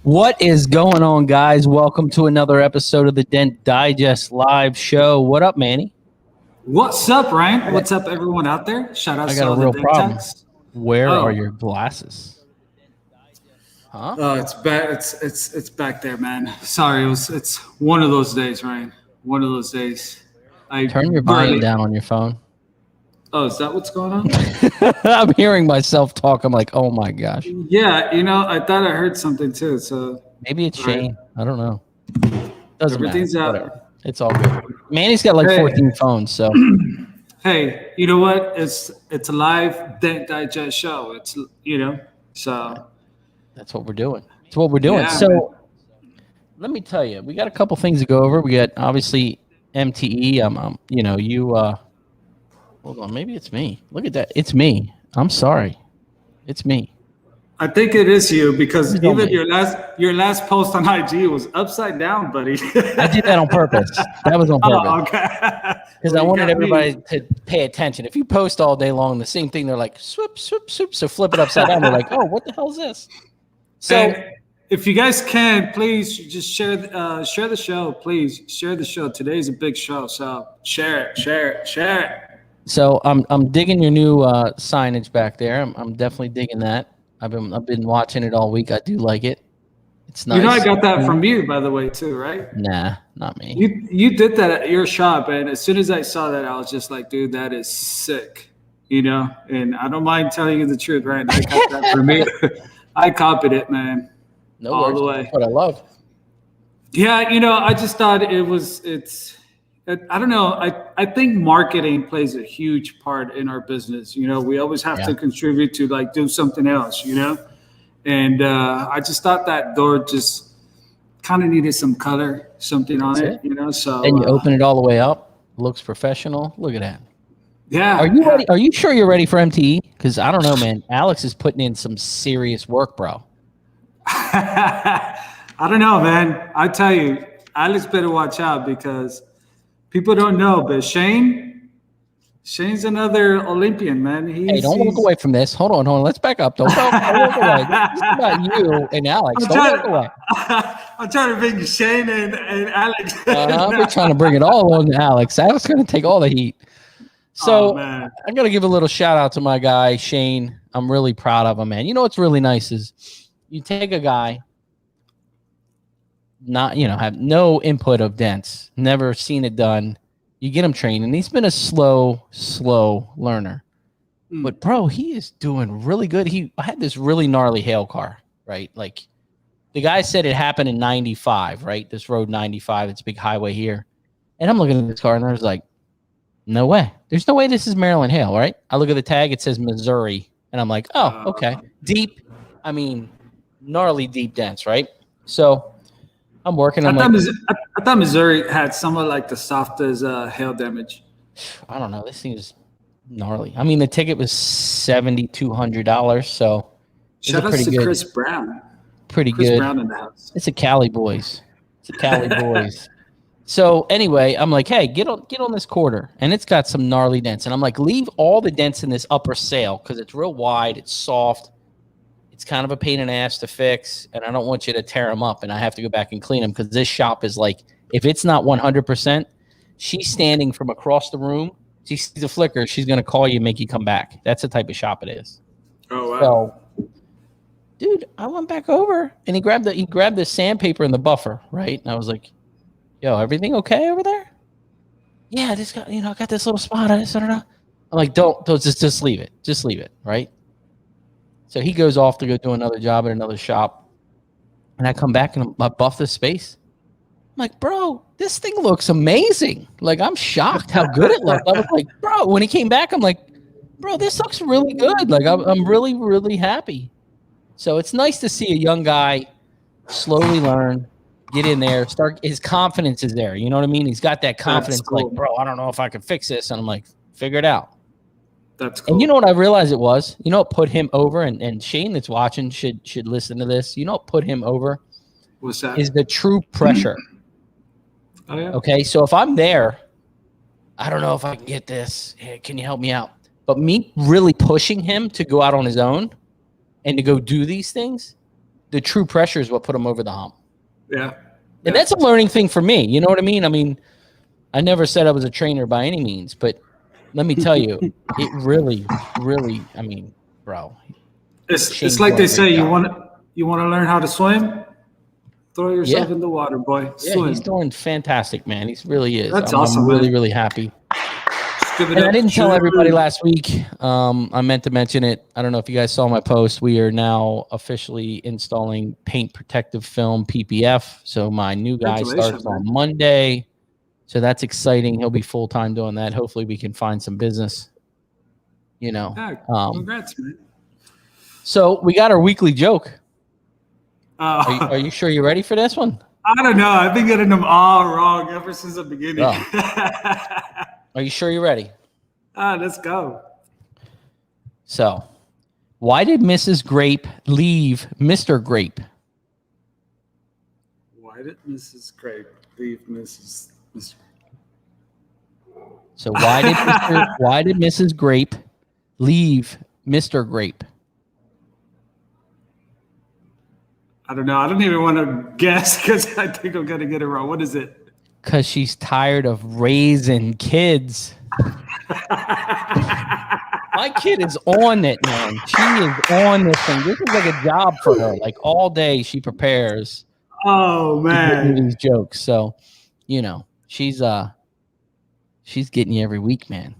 What is going on, guys? Welcome to another episode of the Dent Digest Live Show. What up, Manny? What's up, Ryan? What's up, everyone out there? Shout out to all the Dent techs. Where are your glasses? Huh? Oh, it's back. It's back there, man. Sorry, it's one of those days, Ryan. One of those days. Turn your volume down on your phone. Oh, is that what's going on? I'm hearing myself talk. I'm like, oh my gosh. Yeah, I thought I heard something too. So maybe it's Shane. I don't know. Doesn't Everything's matter. out. Whatever. It's all good. Manny's got like 14 phones, so. Hey, you know what? It's a live Dent Digest show. So. That's what we're doing. It's what we're doing. Yeah, so, let me tell you, we got a couple things to go over. We got obviously MTE. Hold on, maybe it's me. Look at that. It's me. I'm sorry. It's me. I think it is you because even your last post on IG was upside down, buddy. I did that on purpose. That was on purpose. Oh, okay. Because I wanted everybody to pay attention. If you post all day long the same thing, they're like, swoop, swoop, swoop. So flip it upside down. They're like, oh, what the hell is this? So and if you guys can, please just share the show. Please share the show. Today's a big show. So share it. So I'm digging your new signage back there. I'm definitely digging that. I've been watching it all week. I do like it. It's nice. I got that from you, by the way, too, right? Nah, not me. You did that at your shop, and as soon as I saw that, I was just like, dude, that is sick. And I don't mind telling you the truth, right? I got that from me. I copied it, man. No all worries. The way. That's what I love. Yeah, I just thought it's. I don't know. I think marketing plays a huge part in our business. We always have to contribute to do something else, And I just thought that door just kind of needed some color, something on it, So and you open it all the way up. Looks professional. Look at that. Yeah. Are you ready? Are you sure you're ready for MTE? Because I don't know, man. Alex is putting in some serious work, bro. I don't know, man. I tell you, Alex better watch out because people don't know, but Shane's another Olympian, man. Hey, don't walk away from this. Hold on. Let's back up. Don't walk away. This is about you and Alex. Don't walk away. I'm trying to bring Shane and Alex. We're trying to bring it all on to Alex. Alex going to take all the heat. So I got to give a little shout out to my guy, Shane. I'm really proud of him, man. What's really nice is you take a guy, have no input of dents, never seen it done. You get him trained, and he's been a slow learner. But, bro, he is doing really good. I had this really gnarly hail car, right? Like, the guy said it happened in 95, right? This road 95, it's a big highway here. And I'm looking at this car, and I was like, no way. There's no way this is Maryland hail, right? I look at the tag, it says Missouri. And I'm like, oh, okay. Deep, gnarly deep dents, right? So I'm working on I thought Missouri had somewhat like the softest hail damage. I don't know. This thing is gnarly. The ticket was $7,200, so shout out to Chris Brown. Pretty Chris good. Brown in the house. It's a Cali boys. So anyway, I'm like, hey, get on this quarter, and it's got some gnarly dents. And I'm like, leave all the dents in this upper sail because it's real wide, it's soft, it's kind of a pain in the ass to fix, and I don't want you to tear them up, and I have to go back and clean them because this shop is like, if it's not 100%, she's standing from across the room. She sees the flicker, she's gonna call you and make you come back. That's the type of shop it is. Oh wow. So, dude, I went back over, and he grabbed the sandpaper and the buffer, right? And I was like, yo, everything okay over there? Yeah, I just got, I got this little spot. I'm like, don't just leave it. Just leave it, right? So he goes off to go do another job at another shop. And I come back and I buff the space. I'm like, bro, this thing looks amazing. Like, I'm shocked how good it looked. I was like, bro, when he came back, I'm like, bro, this looks really good. Like, I'm really, really happy. So it's nice to see a young guy slowly learn, get in there, his confidence is there. You know what I mean? He's got that confidence, cool. Like, bro, I don't know if I can fix this. And I'm like, figure it out. That's cool. And you know what I realized it was? What put him over, and Shane that's watching should listen to this. What put him over What's that? Is the true pressure. Oh, yeah. Okay, so if I'm there, I don't know if I can get this. Hey, can you help me out? But me really pushing him to go out on his own and to go do these things, the true pressure is what put him over the hump. Yeah. And that's a learning thing for me. You know what I mean? I mean, I never said I was a trainer by any means, but let me tell you, it really, really, I mean, bro. It's like they say, you want to learn how to swim? Throw yourself in the water, boy. Swim. Yeah, he's doing fantastic, man. He really is. That's awesome, I'm really, man. really happy. And I didn't tell everybody last week. I meant to mention it. I don't know if you guys saw my post. We are now officially installing paint protective film PPF. So my new guy starts on Monday. So that's exciting. He'll be full-time doing that. Hopefully we can find some business. You know. Congrats, man. So we got our weekly joke. Are you sure you're ready for this one? I don't know. I've been getting them all wrong ever since the beginning. Are you sure you're ready? Let's go. So, why did Mrs. Grape leave Mr. Grape? Why did Mrs. Grape leave Mr. So why did Mrs. Grape leave Mr. Grape? I don't know. I don't even want to guess because I think I'm gonna get it wrong. What is it? Because she's tired of raising kids. My kid is on it, man. She is on this thing. This is like a job for her. Like all day she prepares. Oh man, these jokes. So, you know, she's getting you every week, man.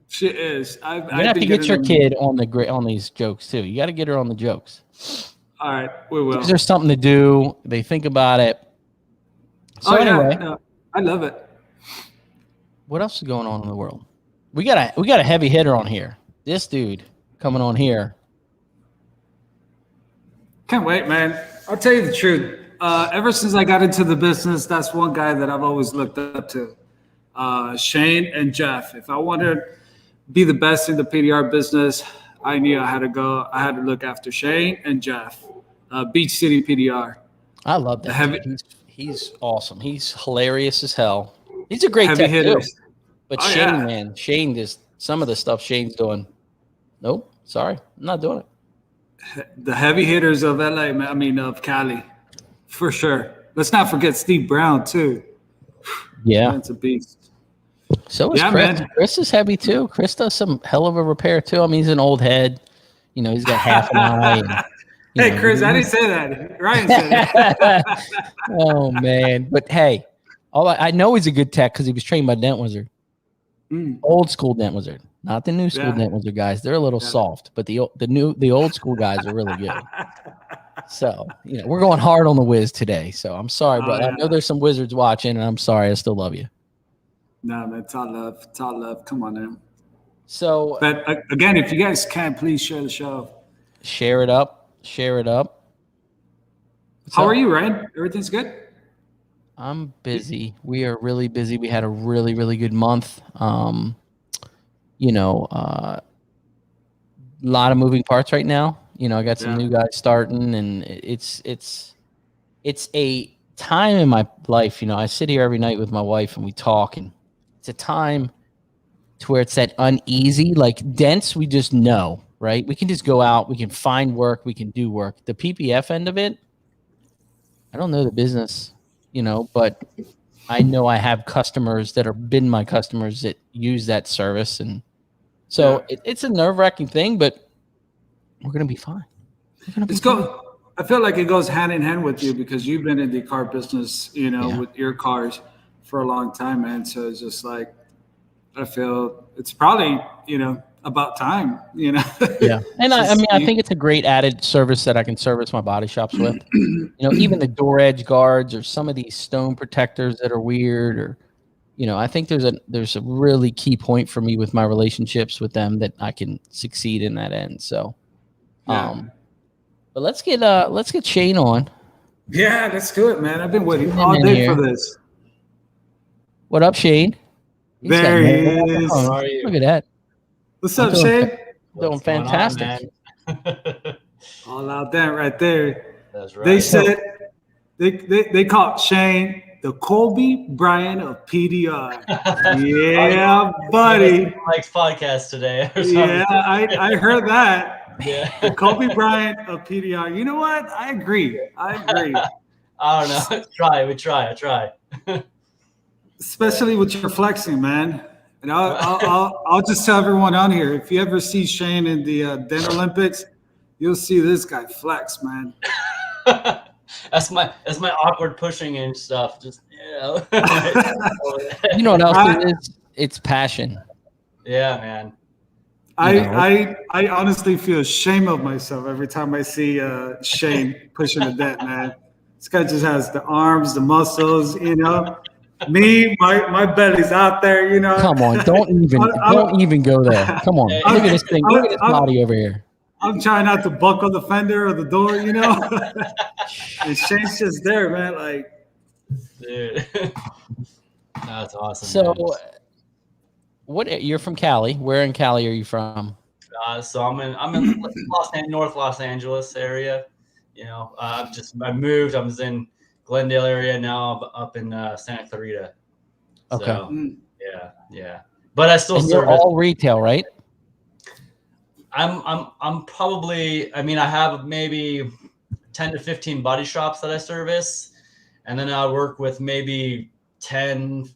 She is. You have to get your kid on these jokes too. You got to get her on the jokes. All right, we will. There's something to do. They think about it. So anyway, no, I love it. What else is going on in the world? We got a heavy hitter on here. This dude coming on here. Can't wait, man. I'll tell you the truth. Ever since I got into the business, that's one guy that I've always looked up to. Shane and Jeff. If I wanted to be the best in the PDR business, I knew I had to look after Shane and Jeff. Beach City PDR. I love that. He's awesome. He's hilarious as hell. He's a great tech too. But Shane, man, Shane just some of the stuff Shane's doing. Nope, sorry, I'm not doing it. The heavy hitters of LA, man. I mean of Cali, for sure. Let's not forget Steve Brown too. Yeah, that's a beast. So is Chris. Man. Chris is heavy too. Chris does some hell of a repair too. I mean, he's an old head. You know, he's got half an eye. And, hey, Chris, I didn't say that. Ryan said it. Oh, man. But, hey, I know he's a good tech because he was trained by Dent Wizard. Old school Dent Wizard. Not the new school Dent Wizard guys. They're a little soft. But the old school guys are really good. So, you know, we're going hard on the Wiz today. So, I'm sorry, but I know there's some Wizards watching, and I'm sorry. I still love you. No, man, it's all love. It's all love. Come on, man. So, but again, if you guys can, please share the show. Share it up. Share it up. How are you, Ryan? Everything's good? I'm busy. We are really busy. We had a really, really good month. You know, a lot of moving parts right now. You know, I got some new guys starting, and it's a time in my life. You know, I sit here every night with my wife and we talk, and it's a time to where it's that uneasy, like dents. We just know. Right? We can just go out. We can find work. We can do work. The PPF end of it, I don't know the business, you know, but I know I have customers that have been my customers that use that service. And so it's a nerve-wracking thing, but we're going to be fine. I feel like it goes hand in hand with you because you've been in the car business, you know, with your cars for a long time, man. So it's just like, I feel it's probably, you know, about time, you know. Yeah. And I mean, I think it's a great added service that I can service my body shops with. You know, even the door edge guards or some of these stone protectors that are weird, or, you know, I think there's a really key point for me with my relationships with them that I can succeed in that end. So, but let's get Shane on. Yeah, let's do it, man. I've been waiting all day for this. What up, Shane? There he is. How are you? Look at that. What's up, Shane? Doing fantastic. All out there, right there. That's right. They said They call Shane the Kobe Bryant of PDR. Yeah, buddy. Mike's podcast today. Yeah, I heard that. Yeah. The Kobe Bryant of PDR. You know what? I agree. I don't know. I try. Especially with your flexing, man. And I'll just tell everyone on here, if you ever see Shane in the Dent Olympics, you'll see this guy flex, man. That's my awkward pushing and stuff. Just You know what else it is? It's passion. Yeah, man. I honestly feel ashamed of myself every time I see Shane pushing a dent, man. This guy just has the arms, the muscles, you know. Me, my belly's out there, you know. Come on, don't even go there. Come on, look at this thing. Look at this body over here. I'm trying not to buckle the fender or the door, you know. And Shane's just there, man. Like, dude, that's awesome. So, man. what? You're from Cali? Where in Cali are you from? So I'm in North Los Angeles area. You know, I moved. I was in Glendale area, now up in Santa Clarita. Okay. So, yeah. But I still serve all retail, right? I'm probably, I mean, I have maybe 10 to 15 body shops that I service, and then I work with maybe 10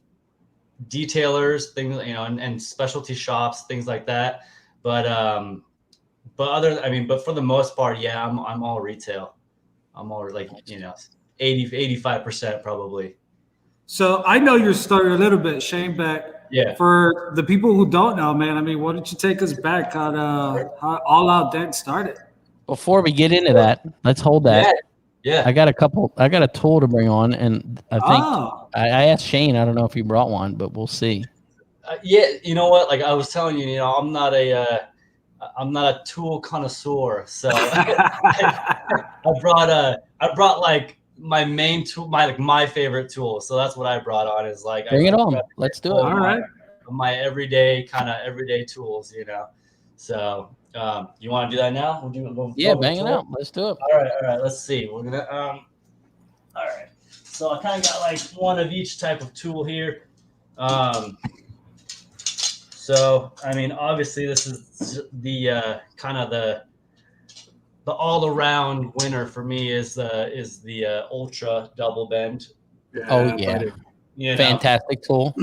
detailers, things, you know, and specialty shops, things like that. But for the most part, yeah, I'm all retail. I'm all like, you know, 85% probably. So I know your story a little bit, Shane, but yeah, for the people who don't know, man, I mean, why don't you take us back on how All Out Dent started? Before we get into that, let's hold that. Yeah. I got a tool to bring on, and I think I asked Shane. I don't know if he brought one, but we'll see. Yeah, you know what? Like I was telling you, you know, I'm not a tool connoisseur, so I brought like my main tool, my favorite tool. So that's what I brought on. Is like bring it on. Let's do it. All right. My everyday tools, you know. So you want to do that now? We'll bang it out. Let's do it. All right. Let's see. We're gonna all right. So I kind of got like one of each type of tool here. So I mean, obviously, this is the kind of the all-around winner for me is the Ultra Double Bend. Oh yeah, you know, fantastic tool.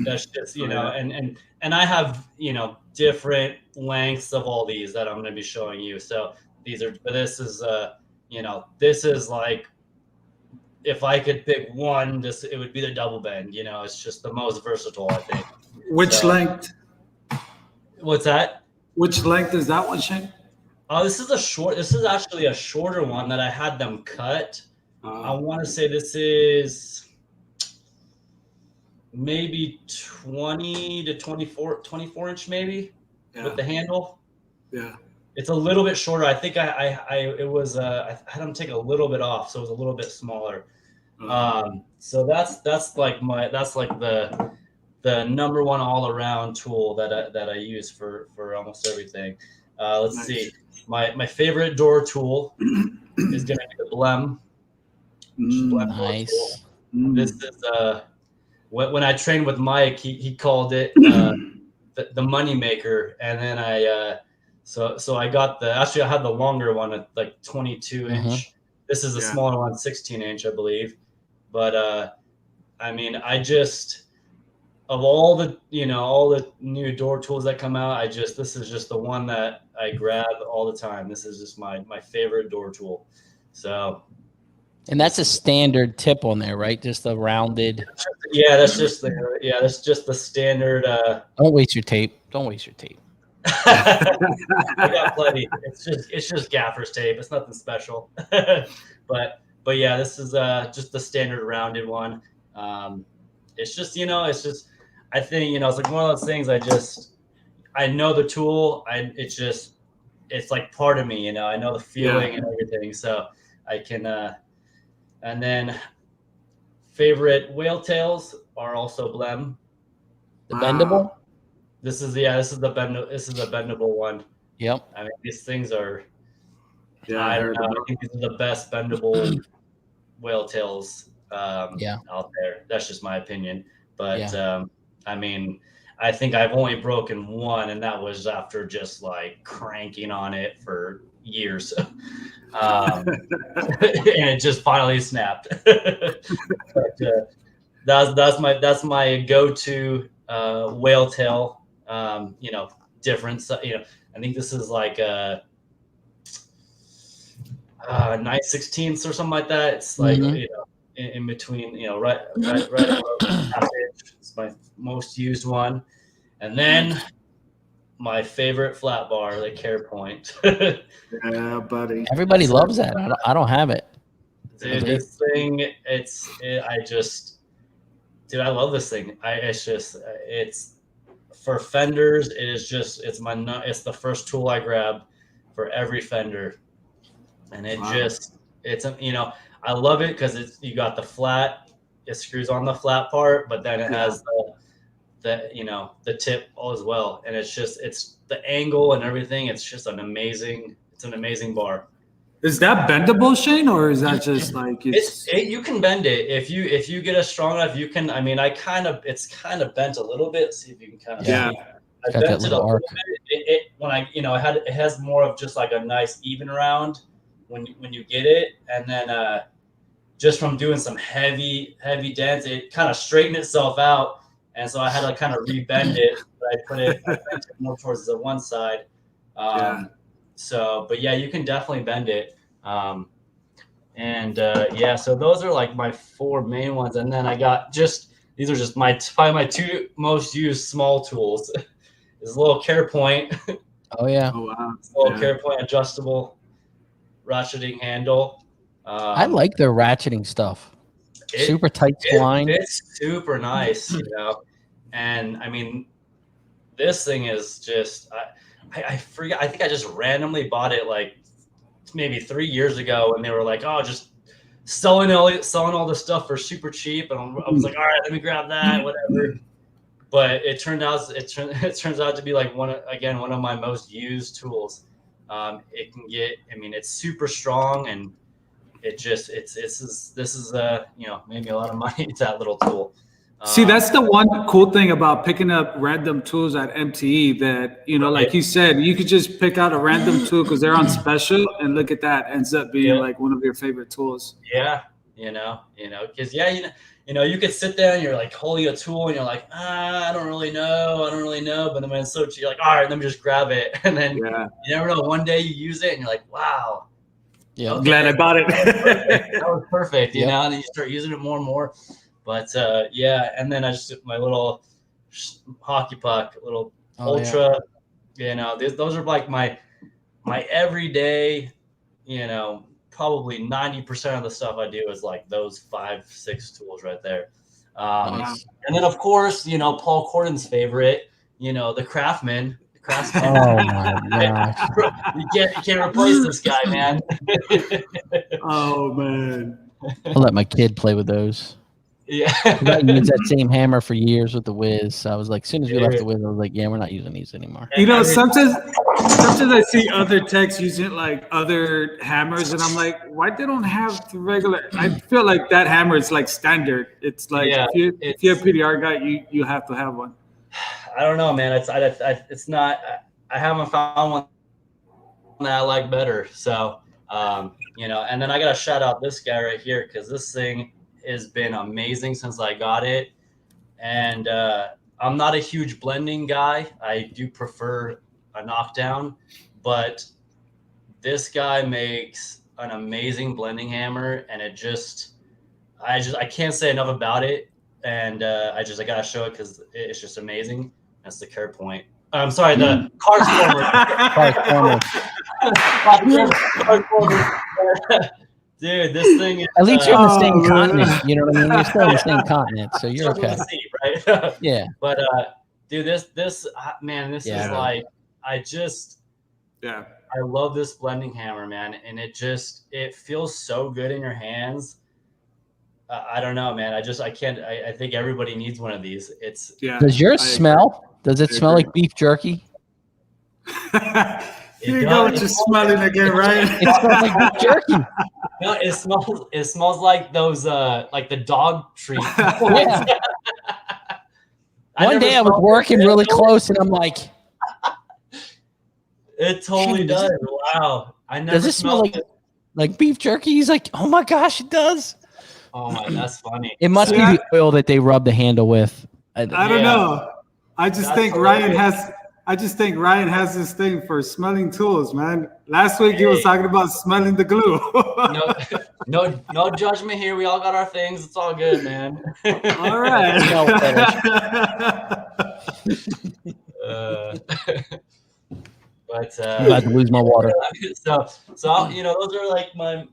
That's just, you know, and I have, you know, different lengths of all these that I'm going to be showing you. So this is like, if I could pick one, it would be the Double Bend. You know, it's just the most versatile, I think. Which length? What's that? Which length is that one, Shane? This is actually a shorter one that I had them cut. I want to say this is maybe 20 to 24 inch maybe with the handle. Yeah. It's a little bit shorter. I think I had them take a little bit off, so it was a little bit smaller. So that's like the number one all around tool that I use for almost everything. Let's see. My favorite door tool is going to be the Glen. Nice. This is when I trained with Mike, he called it the money maker, and then so I got I had the longer one at like 22 inch. This is the smaller one, 16 inch, I believe. But I mean, of all the new door tools that come out, this is just the one that I grab all the time. This is just my favorite door tool. So, and that's a standard tip on there, right? Just the rounded. Yeah, that's just the standard. Don't waste your tape. I got plenty. It's just gaffer's tape. It's nothing special. but yeah, this is just the standard rounded one. It's just, I think, it's like one of those things. I know the tool. It's like part of me, I know the feeling and everything. So I can, and then favorite whale tails are also Glen. The bendable. This is the bendable one. Yep. I mean, these things are. I don't know. I think these are the best bendable whale tails out there. That's just my opinion. But I mean, I think I've only broken one, and that was after just like cranking on it for years. And it just finally snapped. But, that's my go-to whale tail. Difference. I think this is like a 9/16 or something like that. It's like in between, right above average. It's my most used one, and then my favorite flat bar, the Care Point. Yeah, buddy. Everybody loves that. I don't have it. Dude, this thing, I love this thing. It's for fenders. It's the first tool I grab for every fender, and I love it because you got the flat. It screws on the flat part, but then it has the tip as well, and it's the angle and everything. It's just an amazing bar. Is that bendable, Shane, or is that just like you can bend it if you get it strong enough? You can. I mean, it's kind of bent a little bit. See if you can kind of see. I bent it a little bit. It has more of just like a nice even round when you get it, and then just from doing some heavy dents, it kind of straightened itself out, and so I had to kind of rebend it. But I bent it more towards the one side. So, but yeah, you can definitely bend it. So those are like my 4 main ones. And then I got these are just probably my 2 most used small tools. Is a little Care Point. Oh yeah. Oh wow. Little Care Point adjustable ratcheting handle. I like their ratcheting stuff. Super tight spline. It's super nice, and I mean, this thing is just, I forget. I think I just randomly bought it like maybe 3 years ago, and they were like, "Oh, just selling all this stuff for super cheap." And I was like, "All right, let me grab that, whatever." But it turns out to be like one of my most used tools. It's super strong, and this is maybe a lot of money. It's that little tool. See, that's the one cool thing about picking up random tools at MTE that, like you said, you could just pick out a random tool because they're on special, and look at that, ends up being like one of your favorite tools. Yeah, because you could sit there and you're like holding a tool and you're like, I don't really know. But then when it's so cheap, you're like, all right, let me just grab it. And then you never know, one day you use it and you're like, wow. Yeah, I'm glad I bought it. That was perfect, and then you start using it more and more. But and then I just my little hockey puck, little ultra. Those are like my everyday. Probably 90% of the stuff I do is like those 5-6 tools right there. Nice. And then of course, Paul Corden's favorite, the Craftsman. Oh my gosh! You can't replace this guy, man. Oh man! I'll let my kid play with those. Yeah. I used that same hammer for years with the Wiz. So I was like, as soon as we left the Wiz, I was like, yeah, we're not using these anymore. Sometimes I see other techs using like other hammers, and I'm like, why they don't have the regular? I feel like that hammer is like standard. It's like if you're a PDR guy, you have to have one. I don't know, man. It's not. I haven't found one that I like better. So, and then I gotta shout out this guy right here because this thing has been amazing since I got it. And I'm not a huge blending guy. I do prefer a knockdown, but this guy makes an amazing blending hammer, and I can't say enough about it. And I gotta show it because it's just amazing. That's the Care Point. I'm sorry, the Cars Former. Dude, this thing is, at least you're in the same continent. You know what I mean? You're still in the same continent, so you're okay. Right? Yeah. But dude, this is like, I love this blending hammer, man, and it feels so good in your hands. I don't know, man. I think everybody needs one of these. Does yours smell? Does it smell like beef jerky? You know what you're smelling again, right? It smells like beef jerky. No, it smells like those like the dog treat. Yeah. One day I was working really close, and I'm like, it totally does. Wow, I never. Does it smell like beef jerky? He's like, oh my gosh, it does. Oh my, that's funny. It must be the oil that they rub the handle with. I don't know. I just think Ryan has this thing for smelling tools, man. Last week he was talking about smelling the glue. no judgment here. We all got our things. It's all good, man. All right. But I'm about to lose my water. So those are like my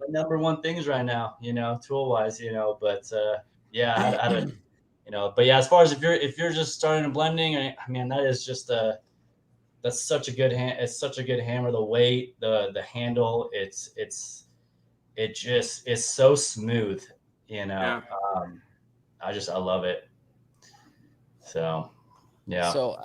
number one things right now, tool wise, but yeah, I don't, but yeah, as far as if you're just starting blending, I mean, that is just that's such a good it's such a good hammer. The weight, the handle, it just is so smooth, Yeah. I love it. So yeah. So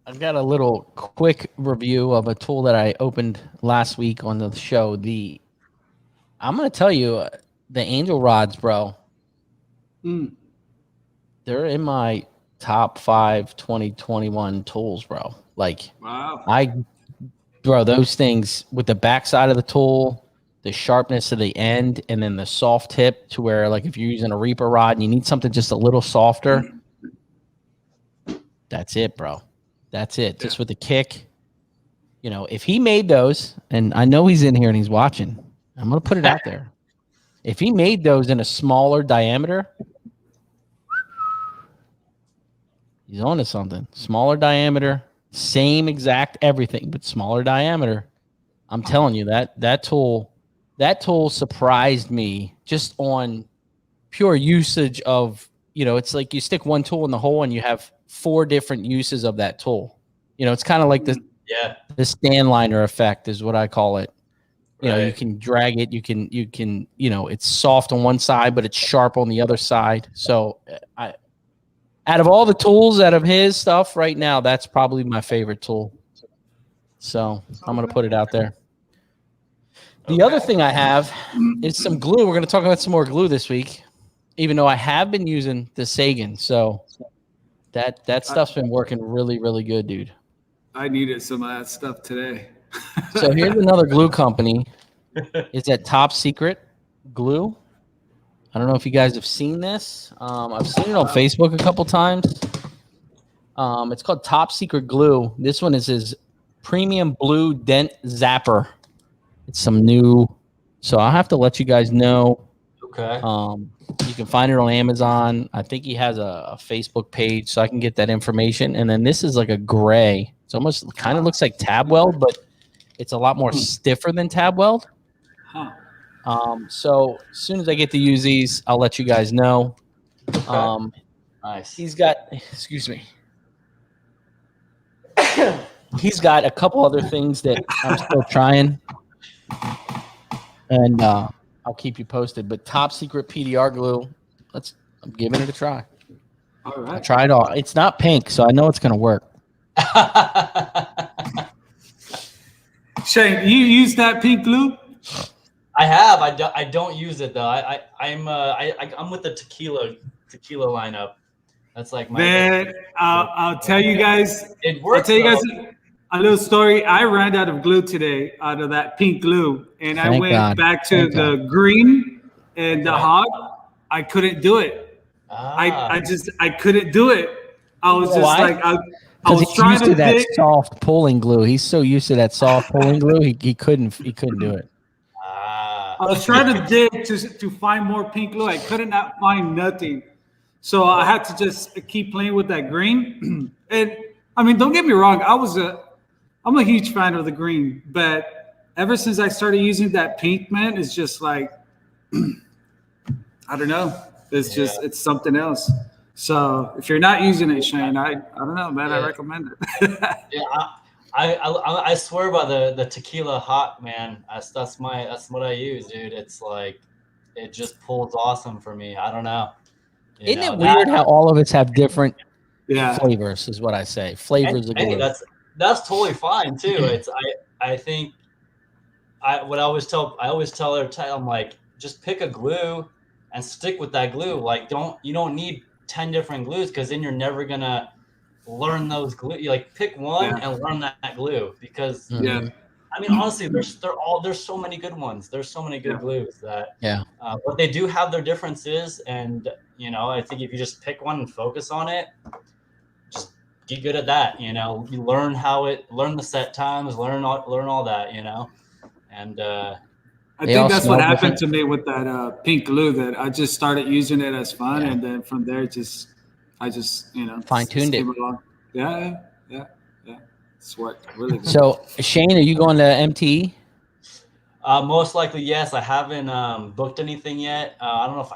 I've got a little quick review of a tool that I opened last week on the show. I'm going to tell you, the Angel rods, bro, they're in my top 5 2021 tools, bro. Like, wow. Those things with the backside of the tool, the sharpness of the end, and then the soft tip to where, like, if you're using a Reaper rod and you need something just a little softer, that's it, bro. That's it. Just with the kick. If he made those, and I know he's in here and he's watching, I'm going to put it out there. If he made those in a smaller diameter, he's on to something. Smaller diameter, same exact everything, but smaller diameter. I'm telling you, that tool surprised me just on pure usage of, it's like you stick one tool in the hole and you have 4 different uses of that tool. It's kind of like the stand liner effect is what I call it. You can drag it, you can, it's soft on one side, but it's sharp on the other side. So out of all the tools out of his stuff right now, that's probably my favorite tool. So I'm going to put it out there. The other thing I have is some glue. We're going to talk about some more glue this week, even though I have been using the Sagan. So that stuff's been working really, really good, dude. I needed some of that stuff today. So here's another glue company. It's at Top Secret Glue. I don't know if you guys have seen this. I've seen it on Facebook a couple times. It's called Top Secret Glue. This one is his Premium Blue Dent Zapper. It's some new. So I'll have to let you guys know. Okay. You can find it on Amazon. I think he has a Facebook page, so I can get that information. And then this is like a gray. It's almost kind of looks like tab weld, but it's a lot more stiffer than tab weld. Huh. So as soon as I get to use these, I'll let you guys know. Nice. He's got, excuse me. He's got a couple other things that I'm still trying. And I'll keep you posted. But Top Secret PDR glue, I'm giving it a try. All right. I tried all. It's not pink, so I know it's going to work. Shane, you use that pink glue? I have. I don't use it though. I'm with the tequila lineup. That's like my. Man, I'll tell you guys. It works. I'll tell you guys a little story. I ran out of glue today, out of that pink glue, and I went back to the green and the hog. I couldn't do it. I couldn't do it. I was just like I was trying to that soft pulling glue. He's so used to that soft pulling glue. He couldn't do it. I was trying to dig to find more pink glue. I could not find nothing. So I had to just keep playing with that green. And I mean, don't get me wrong. I'm a huge fan of the green, but ever since I started using that pink, man, it's just like, I don't know. It's just, it's something else. So if you're not using it, Shane, I don't know, man. I recommend it. I swear by the tequila hot, man. That's what I use, dude. It's like it just pulls awesome for me. I don't know. Isn't it weird how all of us have different flavors? Is what I say. Flavors of glue. That's totally fine too. I think I always tell her, I'm like, just pick a glue and stick with that glue. Like, you don't need 10 different glues, because then you're never gonna learn those glue. You like pick one Yeah. and learn that glue, because Yeah. I mean, honestly, there's so many good ones. There's so many good glues that, but they do have their differences. And, I think if you just pick one and focus on it, just get good at that. You learn learn the set times, learn all that, and, I think that's what happened to me with that pink glue, that I just started using it as fun. And then from there, I just, fine-tuned it. Along. Yeah. It's worked really good. So, Shane, are you going to MTE? Most likely, yes. I haven't booked anything yet. I don't know if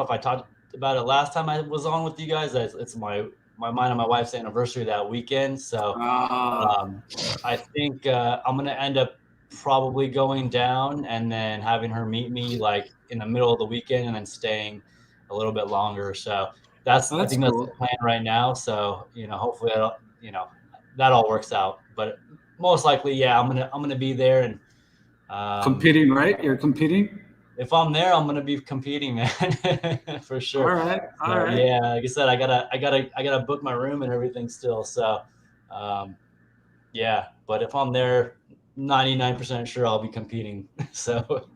I talked about it last time I was on with you guys. It's my mine and my wife's anniversary that weekend. So I think I'm going to end up probably going down and then having her meet me like in the middle of the weekend and then staying a little bit longer. So I think that's the plan right now. So, hopefully, that all works out. But most likely, I'm gonna be there and competing, right? You're competing. If I'm there, I'm gonna be competing, man, for sure. All right. Yeah, like I said, I gotta book my room and everything still. So, yeah. But if I'm there, 99% sure I'll be competing. So,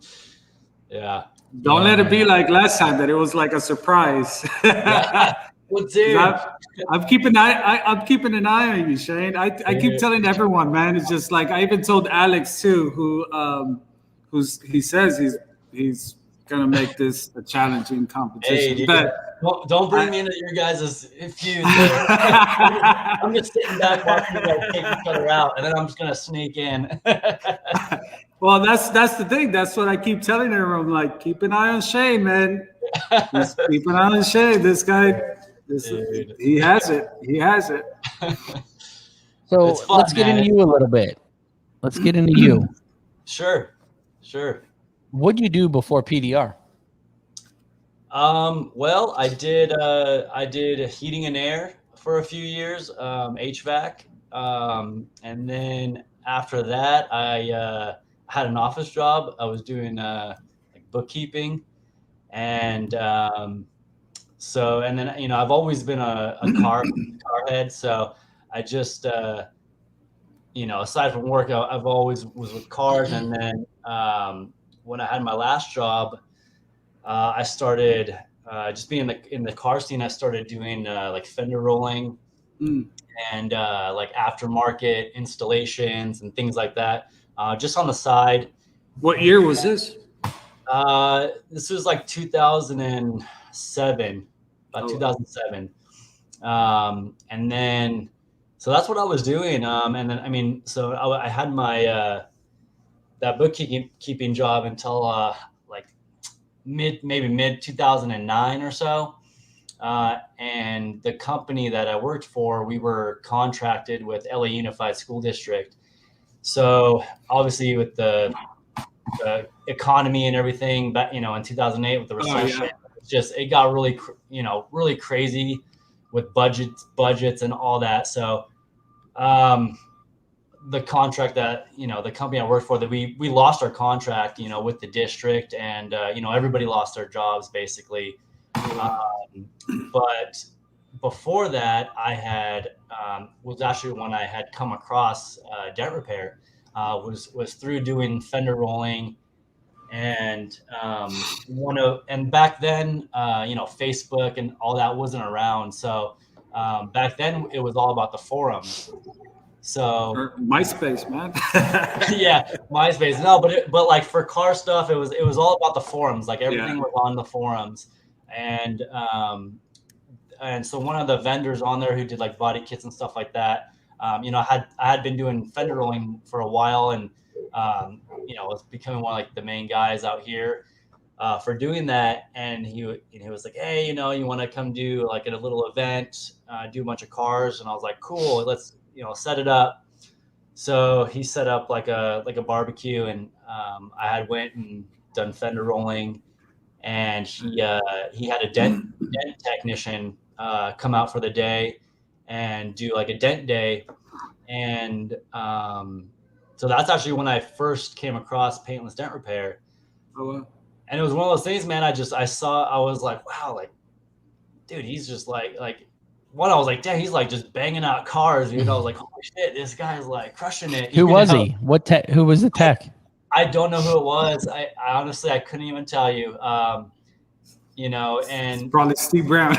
yeah. Don't let it be like last time that it was like a surprise. Well, dude, I'm keeping an eye on you, Shane. I keep telling everyone, man. It's just like I even told Alex too, he says he's gonna make this a challenging competition. Hey, but don't bring me into your guys' feud. I'm just sitting back watching you guys take each other out, and then I'm just gonna sneak in. Well, that's the thing. That's what I keep telling everyone. Like, keep an eye on Shane, man. Just keep an eye on Shane. This guy, he has it. He has it. So let's get into you a little bit. Let's get into you. Sure. What'd you do before PDR? Well, I did heating and air for a few years, HVAC. And then after that, I had an office job. I was doing like bookkeeping, and so, and then I've always been a car head. So I just aside from work, I've always was with cars. And then when I had my last job, I started just being in the car scene. I started doing like fender rolling and like aftermarket installations and things like that, just on the side. What year was this? This was like 2007, about 2007. And then, so that's what I was doing. And then, so I had my that bookkeeping job until like mid 2009 or so. And the company that I worked for, we were contracted with LA Unified School District. So obviously with the economy and everything, but in 2008 with the recession, it got really, really crazy with budgets and all that. So the contract that, the company I worked for, that we lost our contract, with the district, and, everybody lost their jobs basically. But before that, I had, was actually when I had come across dent repair, was through doing fender rolling, and and back then, Facebook and all that wasn't around. So back then it was all about the forums. So MySpace, man. Yeah, MySpace. No, but like for car stuff, it was all about the forums. Like everything was on the forums, and so one of the vendors on there who did like body kits and stuff like that, I had been doing fender rolling for a while, and was becoming one of like the main guys out here for doing that. And he was like, hey, you want to come do like a little event, do a bunch of cars? And I was like, cool, let's set it up. So he set up like a barbecue, and I had went and done fender rolling, and he had a dent technician come out for the day and do like a dent day. And So that's actually when I first came across paintless dent repair. Oh, wow. And it was one of those things, man. I was like, wow, like, dude, he's just like one. I was like, damn, he's like just banging out cars. You know, I was like, holy shit, this guy's like crushing it. Who was he? What tech? Who was the tech? I don't know who it was. I honestly, I couldn't even tell you. You know, and It's probably Steve Brown.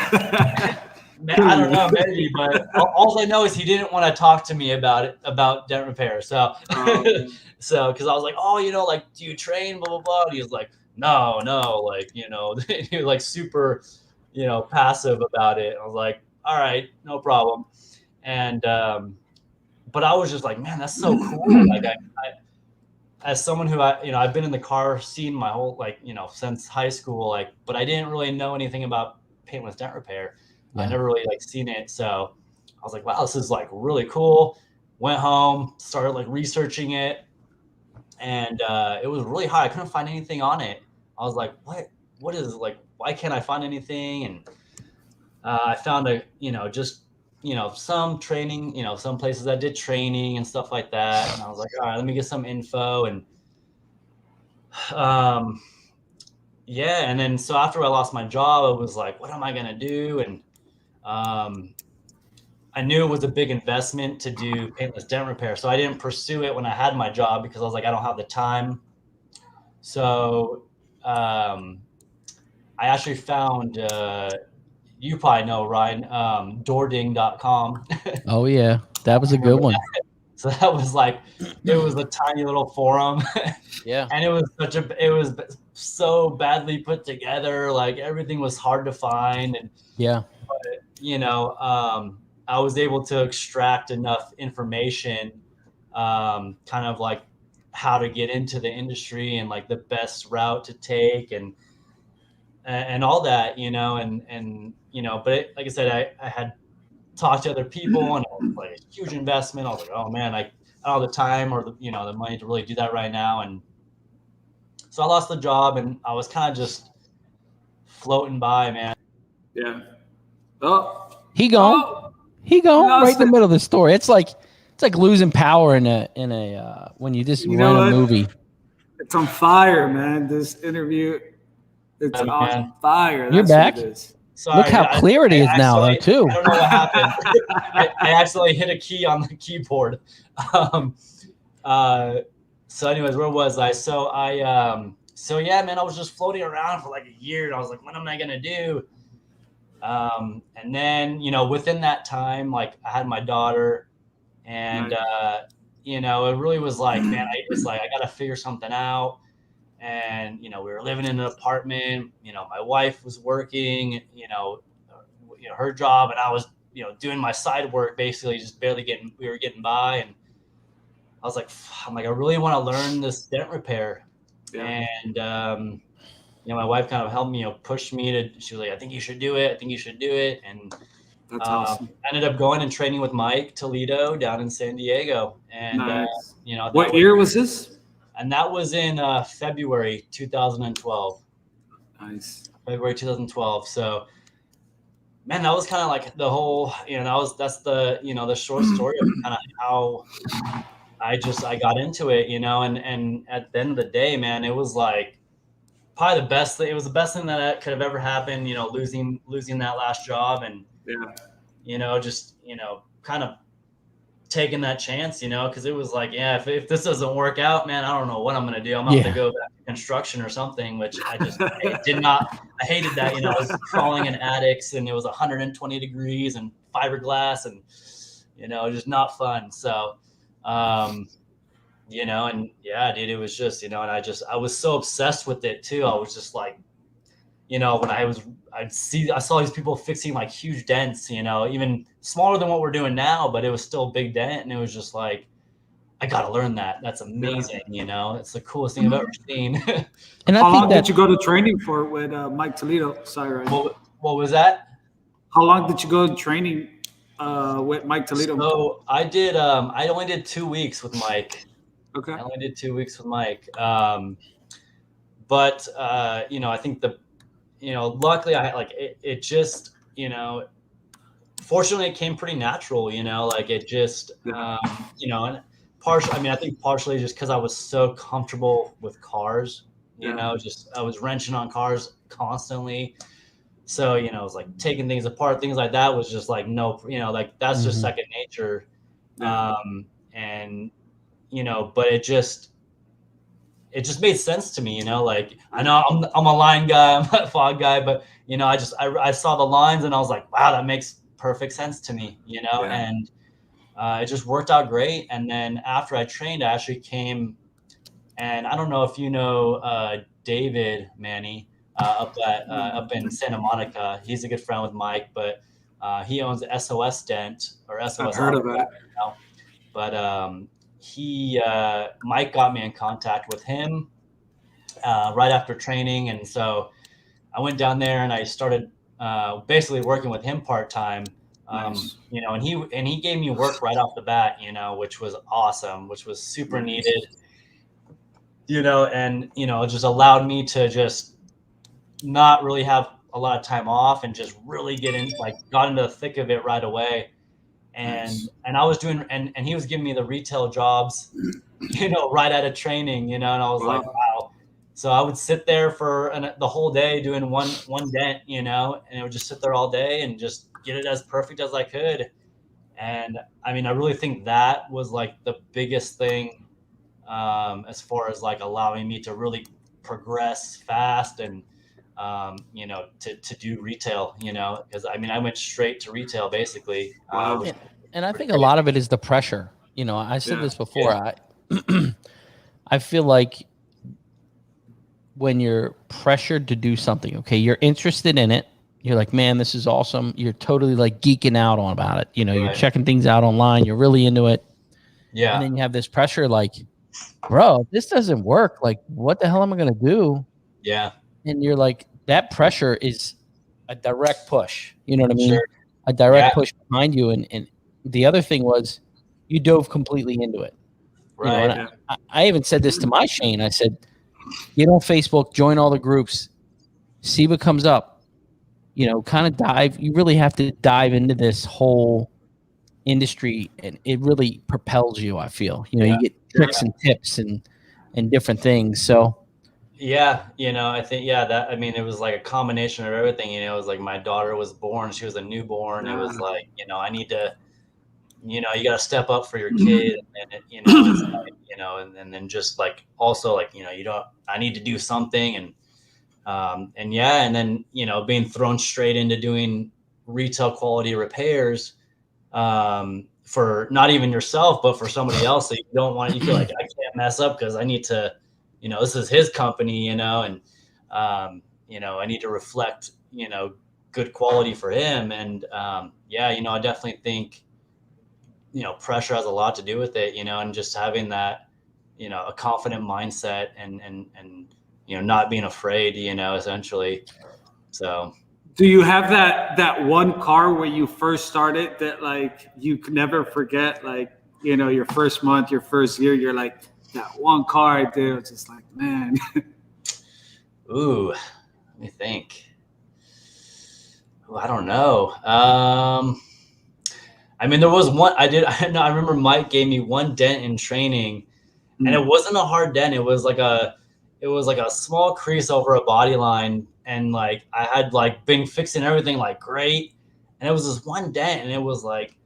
man, I don't know, maybe, but all I know is he didn't want to talk to me about dent repair. So, so because I was like, oh, you know, like, do you train, blah blah blah? And he was like, no, like, you know, he was like super, you know, passive about it. I was like, all right, no problem. And but I was just like, man, that's so cool. Like I as someone who I've been in the car scene my whole, like, you know, since high school, like, but I didn't really know anything about paintless dent repair. Yeah. I never really like seen it. So I was like, wow, this is like really cool. Went home, started like researching it, and it was really hard. I couldn't find anything on it. I was like, what is, like, why can't I find anything? And I found just, you know, some training, you know, some places that did training and stuff like that. And I was like, all right, let me get some info. And yeah. And then, so after I lost my job, I was like, what am I going to do? And I knew it was a big investment to do paintless dent repair. So I didn't pursue it when I had my job because I was like, I don't have the time. So I actually found, you probably know, Ryan, doording.com. Oh yeah, that was a good one. So that was like, it was a tiny little forum. Yeah. And it was so badly put together. Like, everything was hard to find. And yeah, but, you know, I was able to extract enough information, kind of like how to get into the industry and like the best route to take and all that, you know, and you know, but it, like I said, I had talked to other people, and it was like a huge investment. I was like, oh man, I don't have the time or the, you know, the money to really do that right now. And so I lost the job, and I was kind of just floating by, man. Yeah. Oh, he gone right in the middle of the story. It's like losing power in a when you just run a movie. It's on fire, man. This interview, it's on fire. You're back. Sorry, look how clear it is now, though, too. I don't know what happened. I actually hit a key on the keyboard. So anyways, where was I? So yeah, man, I was just floating around for like a year, and I was like, what am I gonna do? And then, you know, within that time, like, I had my daughter, and you know, it really was like, man, I gotta figure something out. And, you know, we were living in an apartment, you know, my wife was working, you know, her job, and I was, you know, doing my side work, basically just we were getting by. And I was like, I really want to learn this dent repair. Yeah. And, you know, my wife kind of helped me, you know, pushed me she was like, I think you should do it. And that's awesome. I ended up going and training with Mike Toledo down in San Diego. And, nice. You know, what year was this? And that was in February 2012. Nice. February 2012. So, man, that was kind of like the whole, you know, that's the, you know, the short story of kind of how I got into it, you know, and at the end of the day, man, it was like probably the best thing. It was the best thing that could have ever happened, you know, losing that last job, and, you know, just, you know, kind of taking that chance, you know, because it was like, yeah, if this doesn't work out, man, I don't know what I'm gonna do. I'm gonna have to go back to construction or something, which I just I hated that, you know. I was crawling in attics, and it was 120 degrees and fiberglass, and, you know, just not fun. So you know, and yeah, dude, it was just, you know, and I was so obsessed with it too. I was just like, you know, when I saw these people fixing like huge dents, you know, even smaller than what we're doing now, but it was still a big dent. And it was just like, I got to learn that. That's amazing. You know, it's the coolest thing I've ever seen. And how long did you go to training for with Mike Toledo? Sorry, Ryan. What was that? How long did you go to training with Mike Toledo? So I did, I only did 2 weeks with Mike. Okay. I only did 2 weeks with Mike. But, you know, I think you know, luckily I had like, it just, you know, fortunately it came pretty natural, you know, like it just, you know, and I think partially just because I was so comfortable with cars, you know, just I was wrenching on cars constantly. So, you know, it was like taking things apart, things like that was just like, no, you know, like that's just second nature. And, you know, but it just made sense to me, you know, like I know I'm a line guy, I'm a fog guy, but you know, I saw the lines and I was like, wow, that makes perfect sense to me, you know, and it just worked out great. And then after I trained, I actually came, and I don't know if you know David Manny up in Santa Monica. He's a good friend with Mike, but he owns SOS Dent or SOS. I've heard of it. Now. But Mike got me in contact with him right after training, and so I went down there and I started basically working with him part-time. Nice. You know, and he gave me work right off the bat, you know, which was awesome, which was super needed, you know, and, you know, it just allowed me to just not really have a lot of time off and just really got into the thick of it right away. And, and I was doing, and he was giving me the retail jobs, you know, right out of training, you know, and I was like, wow. So I would sit there for the whole day doing one dent, you know, and I would just sit there all day and just get it as perfect as I could. And I mean, I really think that was like the biggest thing as far as like allowing me to really progress fast and, you know, to do retail, you know, because I mean, I went straight to retail basically. And I think a lot of it is the pressure. You know, I said this before. I feel like when you're pressured to do something, okay, you're interested in it. You're like, man, this is awesome. You're totally like geeking out on about it. You know, you're checking things out online. You're really into it. Yeah. And then you have this pressure like, bro, if this doesn't work, like, what the hell am I going to do? Yeah. And you're like, that pressure is a direct push. You know what I mean? Sure. A direct push behind you. And the other thing was you dove completely into it. Right. You know, I even said this to my Shane. I said, get on Facebook, join all the groups, see what comes up. You know, kind of dive. You really have to dive into this whole industry, and it really propels you, I feel. You know, you get tricks and tips and different things. So yeah, you know, I think that, I mean, it was like a combination of everything. You know, it was like my daughter was born, she was a newborn. It was like, you know, I need to, you know, you got to step up for your kid, and you know, it's like, you know, and then just like also like, you know, I need to do something, and then, you know, being thrown straight into doing retail quality repairs for not even yourself, but for somebody else that you don't want. You feel like I can't mess up because I need to, you know, this is his company, you know, and you know, I need to reflect, you know, good quality for him, and you know, I definitely think, you know, pressure has a lot to do with it, you know, and just having that, you know, a confident mindset and you know, not being afraid, you know, essentially. So do you have that one car where you first started that like you could never forget, like, you know, your first month, your first year, you're like, that one car I did, it's just like, man. Ooh, let me think. Ooh, I don't know. I mean, there was one I remember Mike gave me one dent in training, and it wasn't a hard dent. It was like a small crease over a body line. And like, I had like been fixing everything like great. And it was this one dent, and it was like,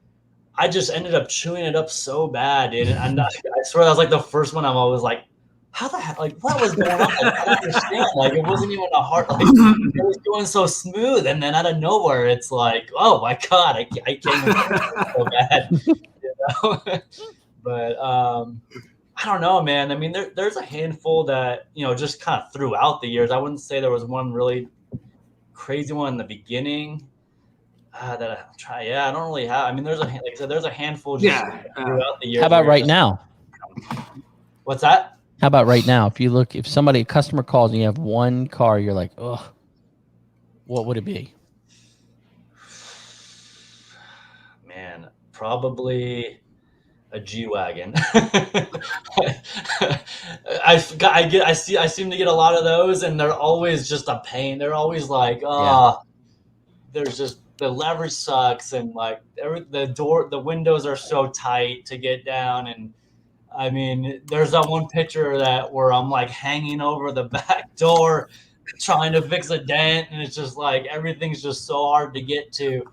I just ended up chewing it up so bad. Dude. And I swear that was like the first one. I'm always like, how the heck, like what was going on? Like, I don't understand. Like, it wasn't even a hard, like, it was going so smooth. And then out of nowhere, it's like, oh my God, I can't even so bad, you know? But I don't know, man. I mean, there's a handful that, you know, just kind of throughout the years. I wouldn't say there was one really crazy one in the beginning that I try. Yeah, I don't really have. I mean, there's a handful just throughout the years. How about right now? What's that? How about right now? If a customer calls and you have one car, you're like, oh, what would it be? Man, probably a G-Wagon. I seem to get a lot of those, and they're always just a pain. They're always like, there's just, the leverage sucks, and like the windows are so tight to get down, and I mean, there's that one picture where I'm like hanging over the back door trying to fix a dent, and it's just like everything's just so hard to get to.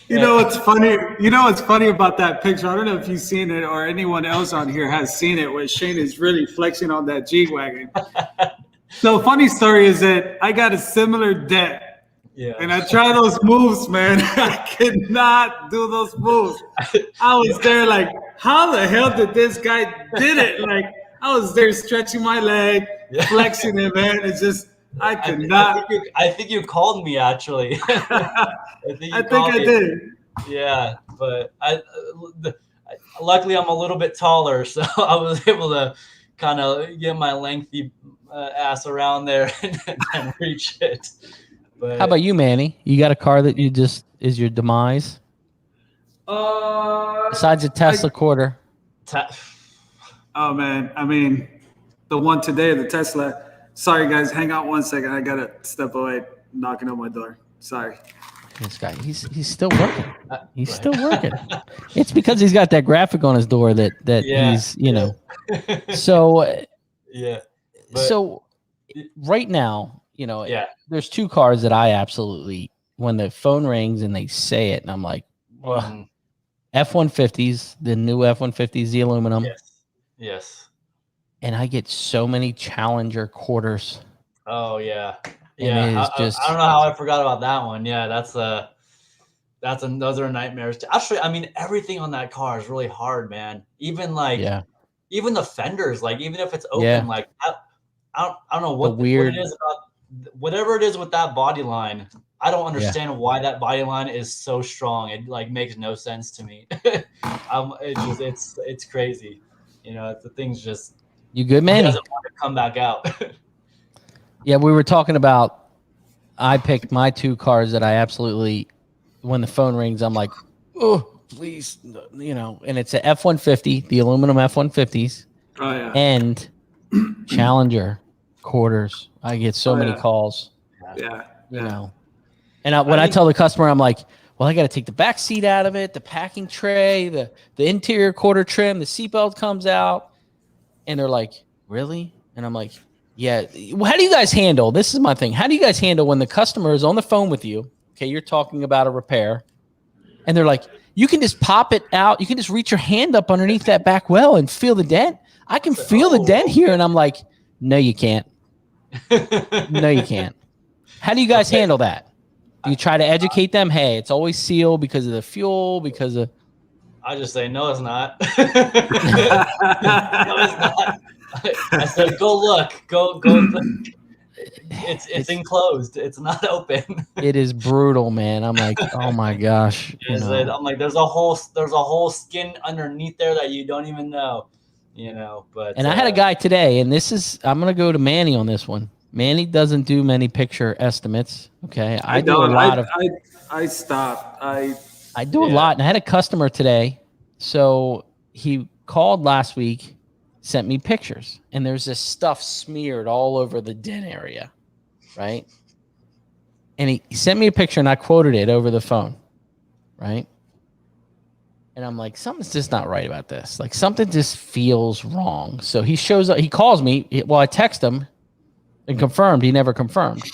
You know what's funny? You know what's funny about that picture? I don't know if you've seen it or anyone else on here has seen it, where Shane is really flexing on that G-Wagon. So funny story is that I got a similar dent. Yeah. And I try those moves, man. I could not do those moves. I was there like, how the hell did this guy did it? Like, I was there stretching my leg, flexing it, man. It's just, I could not. I think you called me, actually. I think I did. Yeah, but luckily I'm a little bit taller, so I was able to kind of get my lengthy ass around there and reach it. But how about you, Manny? You got a car that you just is your demise? Besides a Tesla quarter. Oh man, I mean, the one today, the Tesla. Sorry guys, hang out 1 second. I gotta step away, knocking on my door. Sorry. This guy, he's still working. He's still working. It's because he's got that graphic on his door that he's, you know. So yeah. So right now, you know, there's two cars that I absolutely, when the phone rings and they say it, and I'm like, F-150s, the new F-150s, the aluminum. Yes. And I get so many Challenger quarters. Oh yeah. Yeah. I don't know how I forgot about that one. Yeah, those are nightmares. Actually, I mean, everything on that car is really hard, man. Even like, even the fenders, like even if it's open, like I don't know what it is about whatever it is with that body line. I don't understand why that body line is so strong. It like makes no sense to me. It's crazy. You know, the thing's just. You good, man? He doesn't want to come back out. Yeah, we were talking about. I picked my two cars that I absolutely, when the phone rings, I'm like, oh, please, you know. And it's a F-150, the aluminum F-150s, and Challenger quarters. I get so many calls. You know, and when I tell the customer, I'm like, well, I got to take the back seat out of it, the packing tray, the interior quarter trim, the seatbelt comes out. And they're like, really? And I'm like, yeah. Well, how do you guys handle? This is my thing. How do you guys handle when the customer is on the phone with you? Okay, you're talking about a repair. And they're like, you can just pop it out. You can just reach your hand up underneath that back well and feel the dent. I can feel the dent here. And I'm like, no, you can't. No, you can't. How do you guys handle that? Do you try to educate them? Hey, it's always sealed because of the fuel, because of... I just say, no, it's not. No, it's not. I said, go look. Go look. It's enclosed. It's not open. It is brutal, man. I'm like, oh my gosh. I'm like, there's a whole skin underneath there that you don't even know. You know, but I had a guy today, and I'm gonna go to Manny on this one. Manny doesn't do many picture estimates. Okay. I do a lot of I stopped. I do a lot, and I had a customer today. So he called last week, sent me pictures, and there's this stuff smeared all over the dent area, right? And he sent me a picture, and I quoted it over the phone, right? And I'm like, something's just not right about this. Like, something just feels wrong. So he shows up. He calls me. Well, I text him and confirmed. He never confirmed.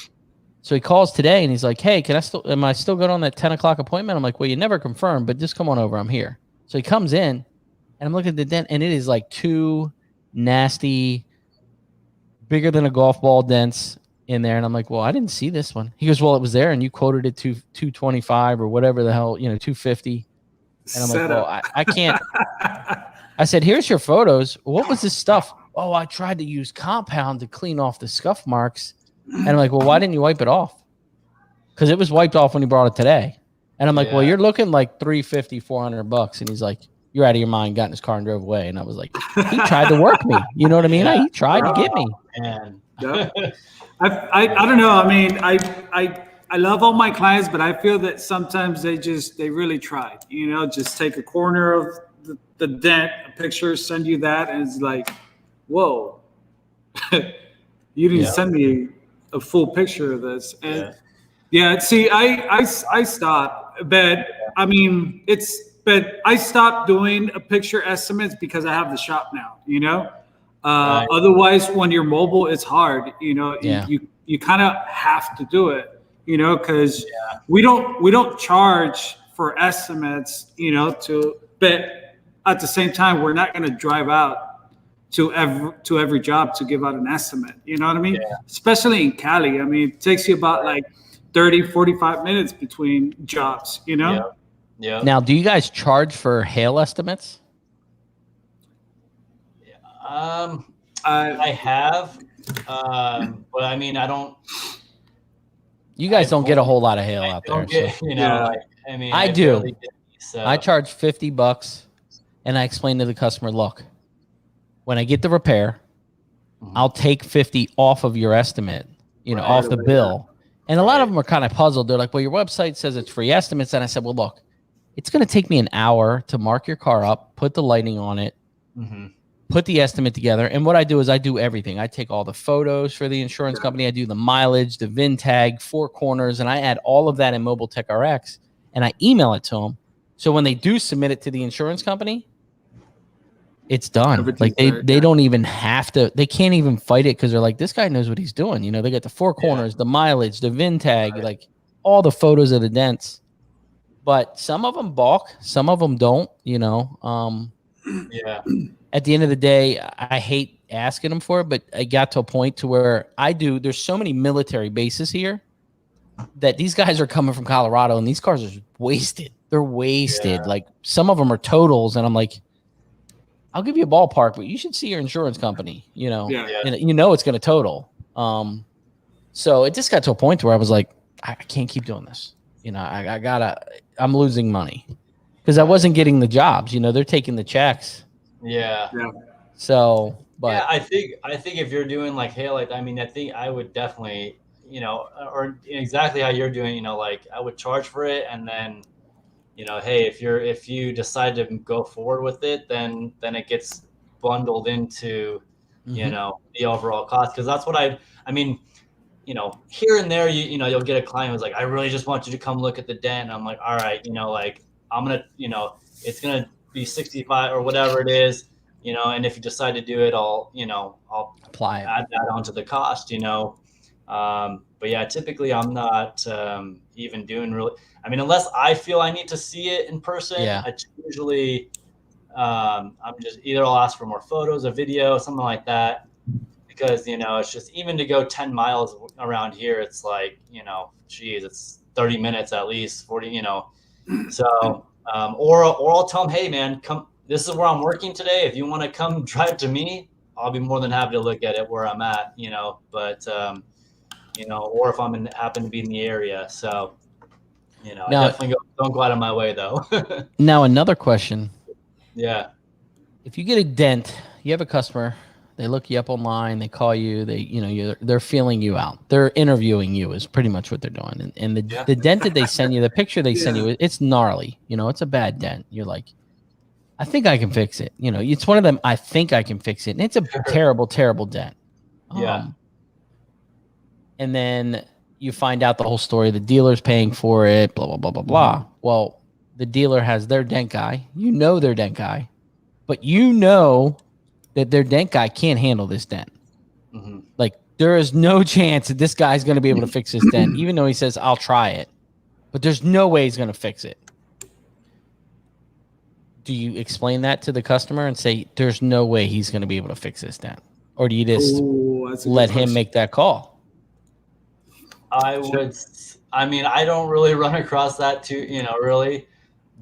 So he calls today and he's like, hey, am I still good on that 10 o'clock appointment? I'm like, well, you never confirmed, but just come on over. I'm here. So he comes in and I'm looking at the dent and it is like two nasty, bigger than a golf ball dents in there. And I'm like, well, I didn't see this one. He goes, well, it was there and you quoted it to 225 or whatever the hell, 250. And I'm like, well, I can't. I said, here's your photos. What was this stuff? Oh, I tried to use compound to clean off the scuff marks. And I'm like, well, why didn't you wipe it off? Because it was wiped off when he brought it today. And I'm like, well, you're looking like $350, $400. And he's like, you're out of your mind, got in his car and drove away. And I was like, he tried to work me. You know what I mean? He tried to get me. Man. I don't know. I mean, I love all my clients, but I feel that sometimes they really tried, just take a corner of the dent, a picture, send you that. And it's like, whoa, you didn't send me a full picture of this. And see, I stopped, but I mean, it's but I stopped doing a picture estimates because I have the shop now, you know. Right. Otherwise, when you're mobile, it's hard. You know, Yeah. you kind of have to do it, you know, because we don't charge for estimates, you know, but at the same time, we're not going to drive out to every job to give out an estimate. You know what I mean? Yeah. Especially in Cali. I mean, it takes you about like 30, 45 minutes between jobs, you know? Yeah. Now, do you guys charge for hail estimates? I have, but I mean, I don't. You guys don't get a whole lot of hail out there. Don't get, So. you know, Yeah. like, I mean, I do. barely get any, so. I charge $50, and I explain to the customer, look, when I get the repair, I'll take 50 off of your estimate, you know, Right. off the bill. And a lot of them are kind of puzzled. They're like, well, your website says it's free estimates. And I said, well, look, it's going to take me an hour to mark your car up, put the lighting on it, put the estimate together. And what I do is I do everything. I take all the photos for the insurance company. I do the mileage, the VIN tag, 4 corners, and I add all of that in Mobile Tech RX, and I email it to them. So when they do submit it to the insurance company, it's done. Like they don't even have to, they can't even fight it because they're like, this guy knows what he's doing. You know, they got the 4 corners, the mileage, the VIN tag, like all the photos of the dents. But some of them balk, some of them don't, you know. At the end of the day, I hate asking them for it, but I got to a point to where there's so many military bases here that these guys are coming from Colorado and these cars are wasted. They're wasted. Yeah. Like some of them are totals. And I'm like, I'll give you a ballpark, but you should see your insurance company, you know, and you know, it's going to total. So it just got to a point where I was like, I can't keep doing this. You know, I'm losing money because I wasn't getting the jobs, you know, they're taking the checks. Yeah. So, but yeah, I think if you're doing like hail, like, I mean, I think I would definitely, you know, or exactly how you're doing, you know, like I would charge for it. And then, you know, hey, if you decide to go forward with it, then it gets bundled into, you know, the overall cost. Cause that's what I mean, you know, here and there, you know, you'll get a client who's like, I really just want you to come look at the dent. And I'm like, all right, you know, like I'm going to, you know, it's going to be 65 or whatever it is, you know, and if you decide to do it, I'll apply it. Add that onto the cost, you know. But yeah, typically I'm not even doing really, I mean, unless I feel I need to see it in person, I usually, I'm just either I'll ask for more photos, a video, something like that, because, you know, it's just even to go 10 miles around here, it's like, you know, geez, it's 30 minutes at least, 40, you know. So, or I'll tell them, hey man, come, this is where I'm working today. If you want to come drive to me, I'll be more than happy to look at it where I'm at, you know, but, you know, or if I'm happen to be in the area. So, you know, now, I definitely don't go out of my way though. Now, another question. Yeah. If you get a dent, you have a customer, they look you up online, they call you, they're feeling you out. They're interviewing you is pretty much what they're doing. And the dent that they send you, the picture they send you, it's gnarly. You know, it's a bad dent. You're like, I think I can fix it. You know, it's one of them, I think I can fix it. And it's a terrible, terrible dent. And then you find out the whole story. The dealer's paying for it, blah, blah, blah, blah, blah. Well, the dealer has their dent guy. You know their dent guy. But you know that their dent guy can't handle this dent. Like, there is no chance that this guy's going to be able to fix this dent, even though he says, I'll try it. But there's no way he's going to fix it. Do you explain that to the customer and say, there's no way he's going to be able to fix this dent? Or do you just let him make that call? I mean, I don't really run across that too, you know, really.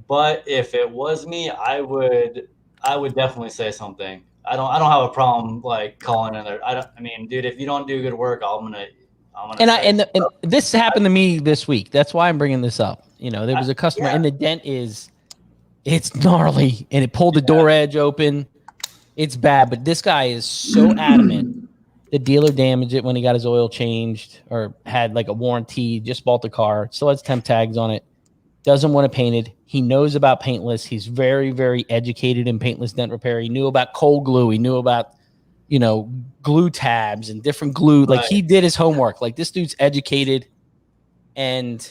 But if it was me, I would definitely say something. I don't have a problem like calling in there. I mean, dude, if you don't do good work, I'm gonna. And this happened to me this week. That's why I'm bringing this up. You know, there was a customer and the dent it's gnarly and it pulled the door edge open. It's bad, but this guy is so adamant. The dealer damaged it when he got his oil changed or had like a warranty, just bought the car, still has temp tags on it, doesn't want it painted. He knows about Paintless. He's very, very educated in Paintless dent repair. He knew about cold glue. He knew about, you know, glue tabs and different glue. Like he did his homework. Like this dude's educated. And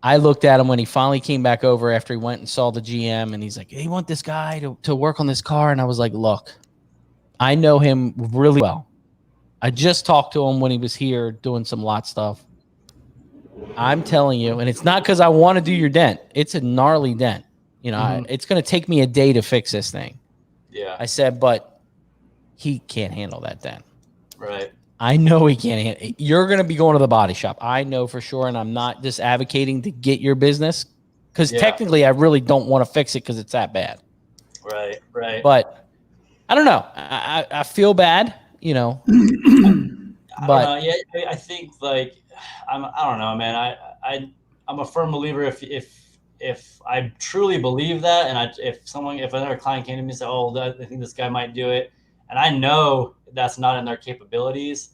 I looked at him when he finally came back over after he went and saw the GM, and he's like, hey, you want this guy to work on this car? And I was like, look, I know him really well. I just talked to him when he was here doing some lot stuff. I'm telling you, and it's not because I want to do your dent. It's a gnarly dent. You know, it's going to take me a day to fix this thing. Yeah. I said, but he can't handle that dent. Right. I know he can't handle it. You're going to be going to the body shop. I know for sure, and I'm not just advocating to get your business because technically I really don't want to fix it because it's that bad. Right, right. But I don't know. I feel bad, you know. But yeah, I think like I don't know, man. I'm a firm believer if I truly believe that, and if another client came to me and said, "Oh, I think this guy might do it," and I know that's not in their capabilities.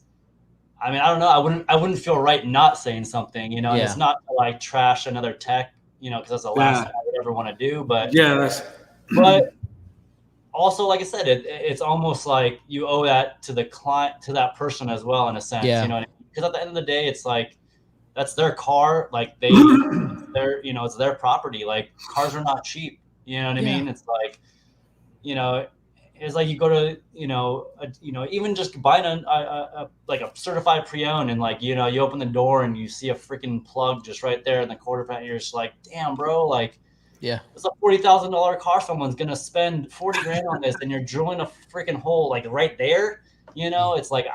I mean, I don't know. I wouldn't feel right not saying something, you know. And it's not to like trash another tech, you know, because that's the last thing I would ever want to do. But but also, like I said, it's almost like you owe that to the client, to that person as well, in a sense. You know, because at the end of the day, it's like that's their car. Like it's their property. Like cars are not cheap. You know what I mean? It's like, you know, it's like you go to, even just buying a certified pre-owned, and like, you know, you open the door and you see a freaking plug just right there in the quarter panel. You're just like, damn, bro, like, it's a $40,000 car. Someone's gonna spend 40 grand on this, and you're drilling a freaking hole like right there. You know, it's like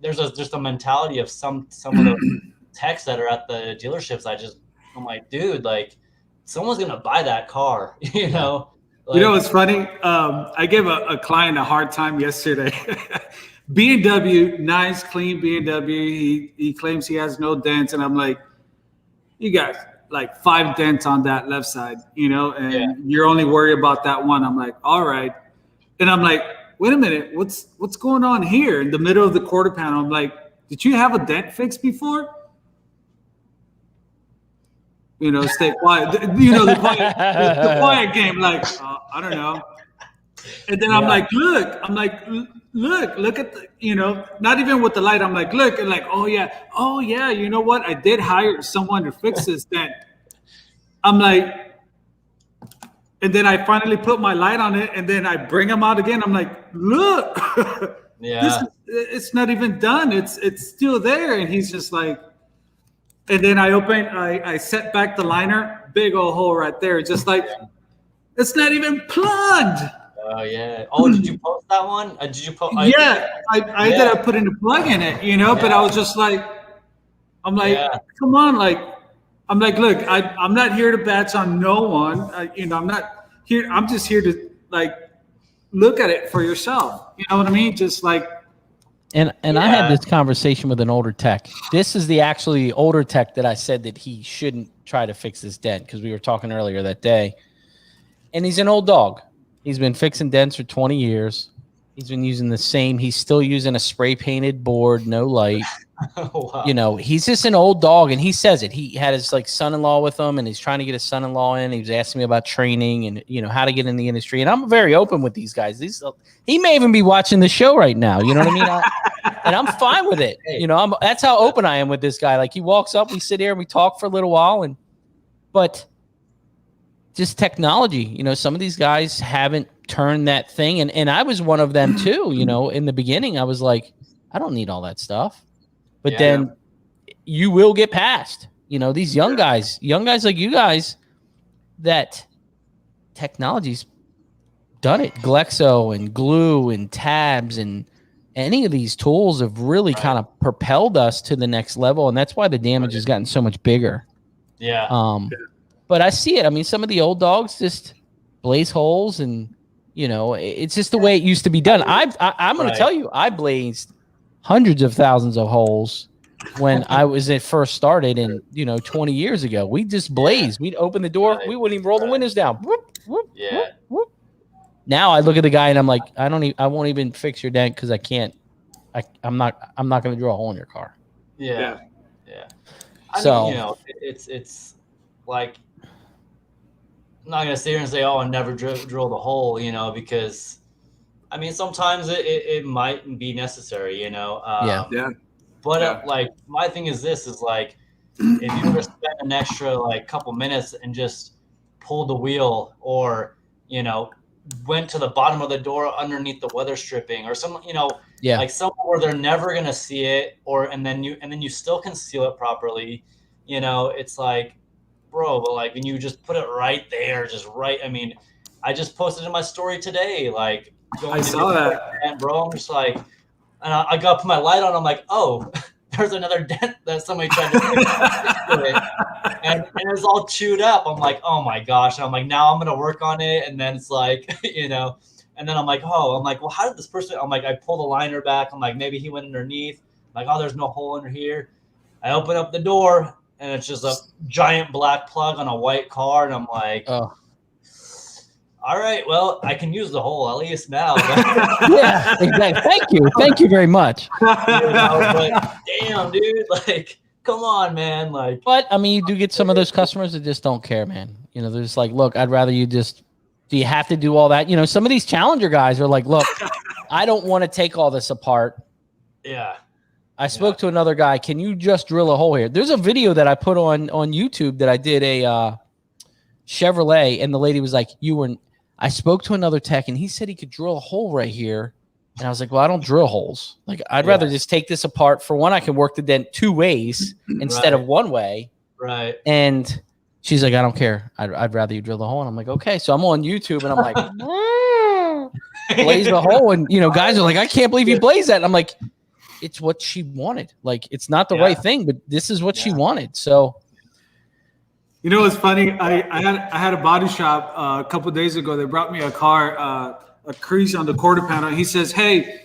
there's just a mentality of some of the techs that are at the dealerships. I'm like, dude, like, someone's gonna buy that car. You know. Like, you know, it's funny. I gave a client a hard time yesterday. B&W, nice, clean B&W. He claims he has no dents, and I'm like, you got like 5 dents on that left side, you know, and you're only worried about that one. I'm like, all right. And I'm like, wait a minute, what's going on here in the middle of the quarter panel? I'm like, did you have a dent fixed before? You know, stay quiet. You know, the quiet game. Like, I don't know. And then I'm like, look at the, you know, not even with the light. I'm like, look, and like, oh yeah. You know what? I did hire someone to fix this dent. I'm like, and then I finally put my light on it, and then I bring him out again. I'm like, look, it's not even done. It's still there, and he's just like. And then I set back the liner, big old hole right there. Just like, it's not even plugged. Oh, yeah. Oh, did you post that one? Did you post? I ended up putting a plug in it, you know, but I was just like, I'm like, come on. Like, I'm like, look, I'm not here to batch on no one. You know, I'm not here. I'm just here to like, look at it for yourself. You know what I mean? Just like, And I had this conversation with an older tech. This is the actually older tech that I said that he shouldn't try to fix this dent because we were talking earlier that day. And he's an old dog. He's been fixing dents for 20 years. He's been using the same. He's still using a spray painted board, no light. Wow. You know, he's just an old dog, and he says it. He had his like son-in-law with him, and he's trying to get his son-in-law in. He was asking me about training and, you know, how to get in the industry. And I'm very open with these guys. He may even be watching the show right now. You know what I mean? And I'm fine with it. You know, that's how open I am with this guy. Like, he walks up, we sit here and we talk for a little while, but just technology, you know, some of these guys haven't turned that thing. And I was one of them too, you know, in the beginning, I was like, I don't need all that stuff. But then you will get past, you know, these young guys like you guys, that technology's done it. Glexo and glue and tabs and any of these tools have really kind of propelled us to the next level. And that's why the damage has gotten so much bigger. Yeah. But I see it. I mean, some of the old dogs just blaze holes, and, you know, it's just the way it used to be done. I'm going to tell you, I blazed hundreds of thousands of holes when I was first started, and, you know, 20 years ago. We just blazed. We'd open the door. We wouldn't even roll the windows down. Whoop, whoop, whoop, whoop. Now I look at the guy and I'm like, I won't even fix your dent because I can't. I'm not going to drill a hole in your car. Yeah. I mean, you know, it's like, I'm not going to sit here and say, oh, I never drill the hole, you know, because, I mean, sometimes it might be necessary, you know. But like, my thing is this, is like, if you were to spend an extra like couple minutes and just pulled the wheel, or went to the bottom of the door underneath the weather stripping, or some like somewhere where they're never gonna see it, and then you still can seal it properly, it's like, bro, but like when you just put it right there, just right. I mean, I just posted in my story today, like I saw that, and bro, I'm just like, and I got to put my light on. I'm like, oh, there's another dent that somebody tried to fix it. And it's all chewed up. I'm like, oh my gosh. And I'm like, now I'm going to work on it. And then it's like, and then I'm like, well, how did this person, I'm like, I pull the liner back. I'm like, maybe he went underneath. I'm like, oh, there's no hole under here. I open up the door and it's just a giant black plug on a white car. And I'm like, oh. All right, well, I can use the hole at least now. Yeah, exactly. Thank you very much. But damn, dude, like, come on, man. Like, but I mean, you do get some of those customers that just don't care, man. They're just like, look, I'd rather you just. Do you have to do all that? Some of these challenger guys are like, look, I don't want to take all this apart. Yeah. I spoke to another guy. Can you just drill a hole here? There's a video that I put on YouTube that I did a Chevrolet, and the lady was like, I spoke to another tech, and he said he could drill a hole right here. And I was like, well, I don't drill holes. Like, I'd rather just take this apart. For one, I can work the dent 2 ways instead of 1 way. Right. And she's like, I don't care. I'd rather you drill the hole. And I'm like, okay. So I'm on YouTube, and I'm like, blaze the hole. And, guys are like, I can't believe you blazed that. And I'm like, it's what she wanted. Like, it's not the right thing, but this is what she wanted. So. It's funny. I had a body shop a couple of days ago. They brought me a car, a crease on the quarter panel. He says, "Hey,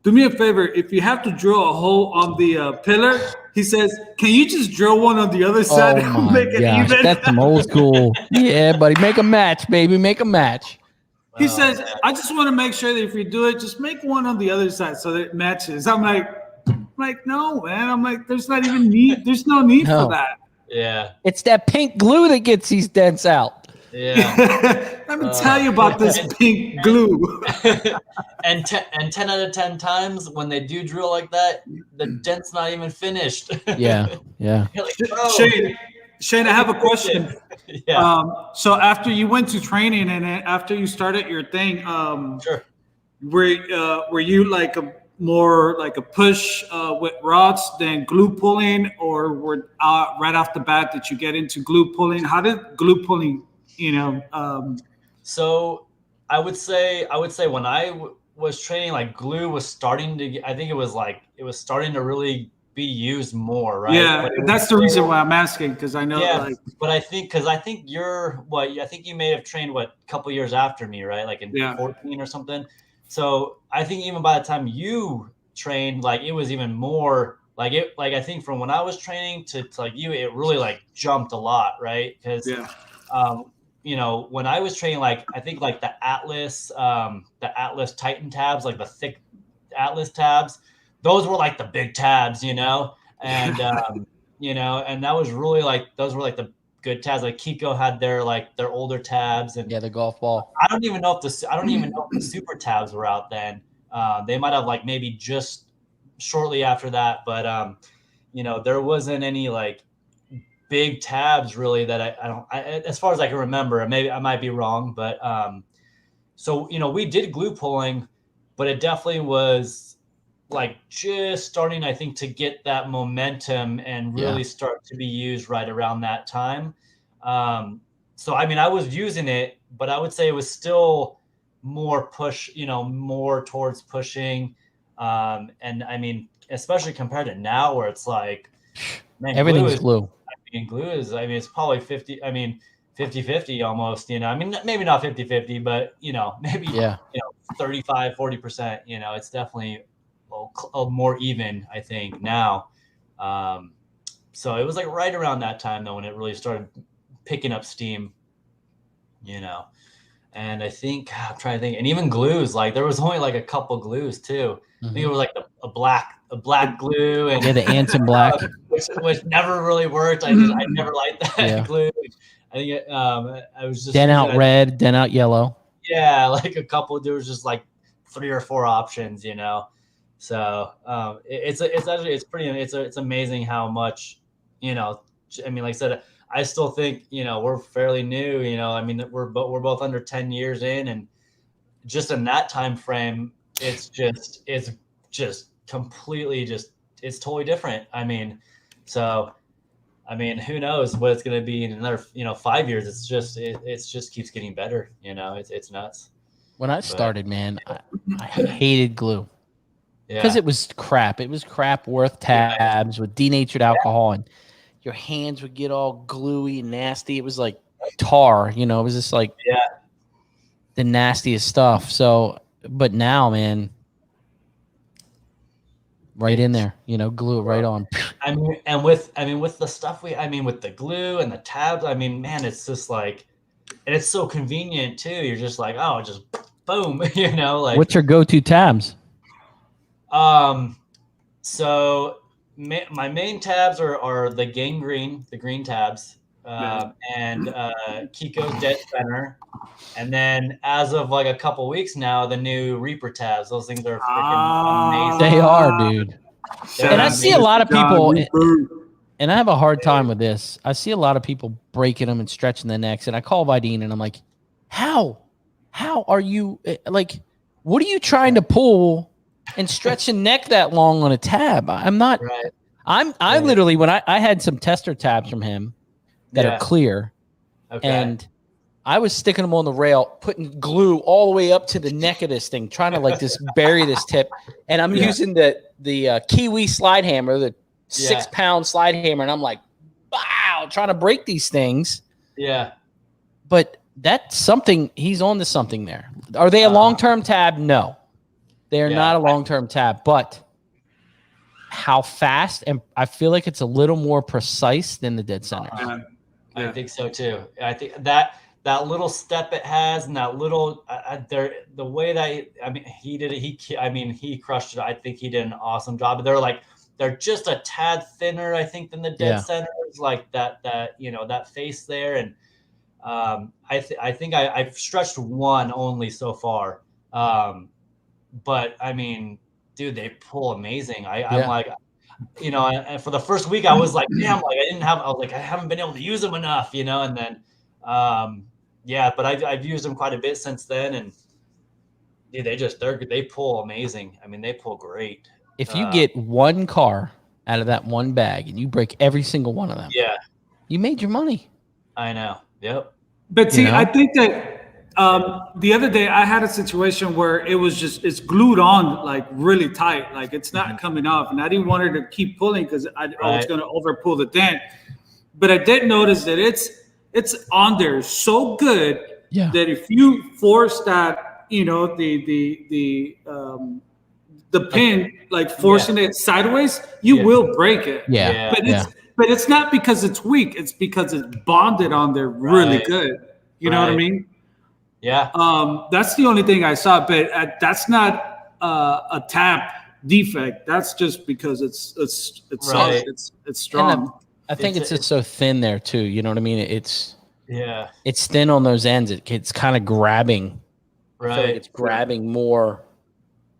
do me a favor. If you have to drill a hole on the pillar," he says, "can you just drill one on the other side and make it even?" That's some old school. Yeah, buddy. Make a match, baby. Make a match. He says, "I just want to make sure that if you do it, just make one on the other side so that it matches." I'm like, no, man. I'm like, there's not even need. There's no need for that. Yeah. It's that pink glue that gets these dents out. Yeah. Let me tell you about this pink glue. and 10 out of 10 times when they do drill like that, the dent's not even finished. Yeah. You're like, Shane, I have a question. So after you went to training and after you started your thing, sure. Were you like more like a push with rods than glue pulling, or were right off the bat that you get into glue pulling? How did glue pulling, So I would say when I was training, like glue was starting to, I think it was starting to really be used more, right? Yeah, that's the reason why I'm asking, because I know. Yeah, but I think you're I think you may have trained a couple years after me, right? Like in 14 or something. So I think even by the time you trained, like it was even more like it. Like I think from when I was training to like you, it really like jumped a lot, right? Because when I was training, like I think like the Atlas Titan tabs, like the thick Atlas tabs, those were like the big tabs, and and that was really like those were like the good tabs. Like Kiko had their older tabs, and the golf ball. I don't even know if the super tabs were out then. They might have like maybe just shortly after that, but there wasn't any like big tabs really that I as far as I can remember. Maybe I might be wrong, but so we did glue pulling, but it definitely was like just starting, I think, to get that momentum and really start to be used right around that time. So, I mean, I was using it, but I would say it was still more push, more towards pushing. And I mean, especially compared to now where it's like, man, everything's glue. It's probably 50-50 almost, I mean, maybe not 50-50, but, maybe, 35, 40%, it's definitely more even, I think now. So it was like right around that time though when it really started picking up steam, and I think I'm trying to think, and even glues, like there was only like a couple glues too. I think it was like a black glue, and the Anson black, which never really worked. I never liked that glue. I think I was just dent out red, dent out yellow. Yeah, like a couple. There was just like 3 or 4 options, So it's amazing how much you know, I mean, like I said, I still think, you know, we're fairly new, you know, I mean, we're both under 10 years in, and just in that time frame, it's just completely it's totally different. I mean, so, I mean, who knows what it's going to be in another, you know, 5 years. It's just keeps getting better. You know, it's nuts. When I started, man, I hated glue because Yeah. it was crap. It was crap worth tabs with denatured alcohol, and your hands would get all gluey and nasty. It was like tar, you know, it was just like the nastiest stuff. So, but now, man, right in there, you know, glue it right on. I mean, with the stuff with the glue and the tabs, I mean, man, it's just like, and it's so convenient too. You're just like, oh, just boom, you know, like. What's your go-to tabs? So my main tabs are the green tabs, and Kiko's Dead Center. And then as of like a couple weeks now, the new Reaper tabs. Those things are freaking amazing. They are, dude. And I see a lot of people, and I have a hard time with this. I see a lot of people breaking them and stretching the necks. And I call Vidine and I'm like, how are you, like, what are you trying to pull and stretch a neck that long on a tab? I'm not, I literally, when I had some tester tabs from him that are clear, and I was sticking them on the rail, putting glue all the way up to the neck of this thing, trying to like just bury this tip. And I'm using the Kiwi slide hammer, the 6-pound slide hammer, and I'm like, wow, trying to break these things. Yeah. But that's something, he's on to something there. Are they a long-term tab? No. They are not a long-term tab, but how fast, and I feel like it's a little more precise than the dead center. I think so too. I think that little step it has, and that little the way that he did it, he crushed it. I think he did an awesome job. They're just a tad thinner, I think, than the dead centers, like that you know, that face there. And I think I've stretched one only so far, but I mean, dude, they pull amazing. I'm like, you know, and for the first week I was like, damn, like I haven't been able to use them enough, you know. And then but I've used them quite a bit since then, and dude, they pull amazing. I mean, they pull great. If you get one car out of that one bag and you break every single one of them, you made your money. I know. Yep. But see, I think that the other day I had a situation where it's glued on like really tight, like it's not coming off, and I didn't want her to keep pulling because I was going to over pull the dent. But I did notice that it's on there so good that if you force that, you know, the pin, like forcing it sideways, you will break it. But it's not because it's weak. It's because it's bonded on there really good. You know what I mean? Yeah. That's the only thing I saw, but that's not a tab defect. That's just because it's solid. It's strong. I think it's just so thin there too. You know what I mean? It's thin on those ends. It's kind of grabbing. Right. I feel like it's grabbing more,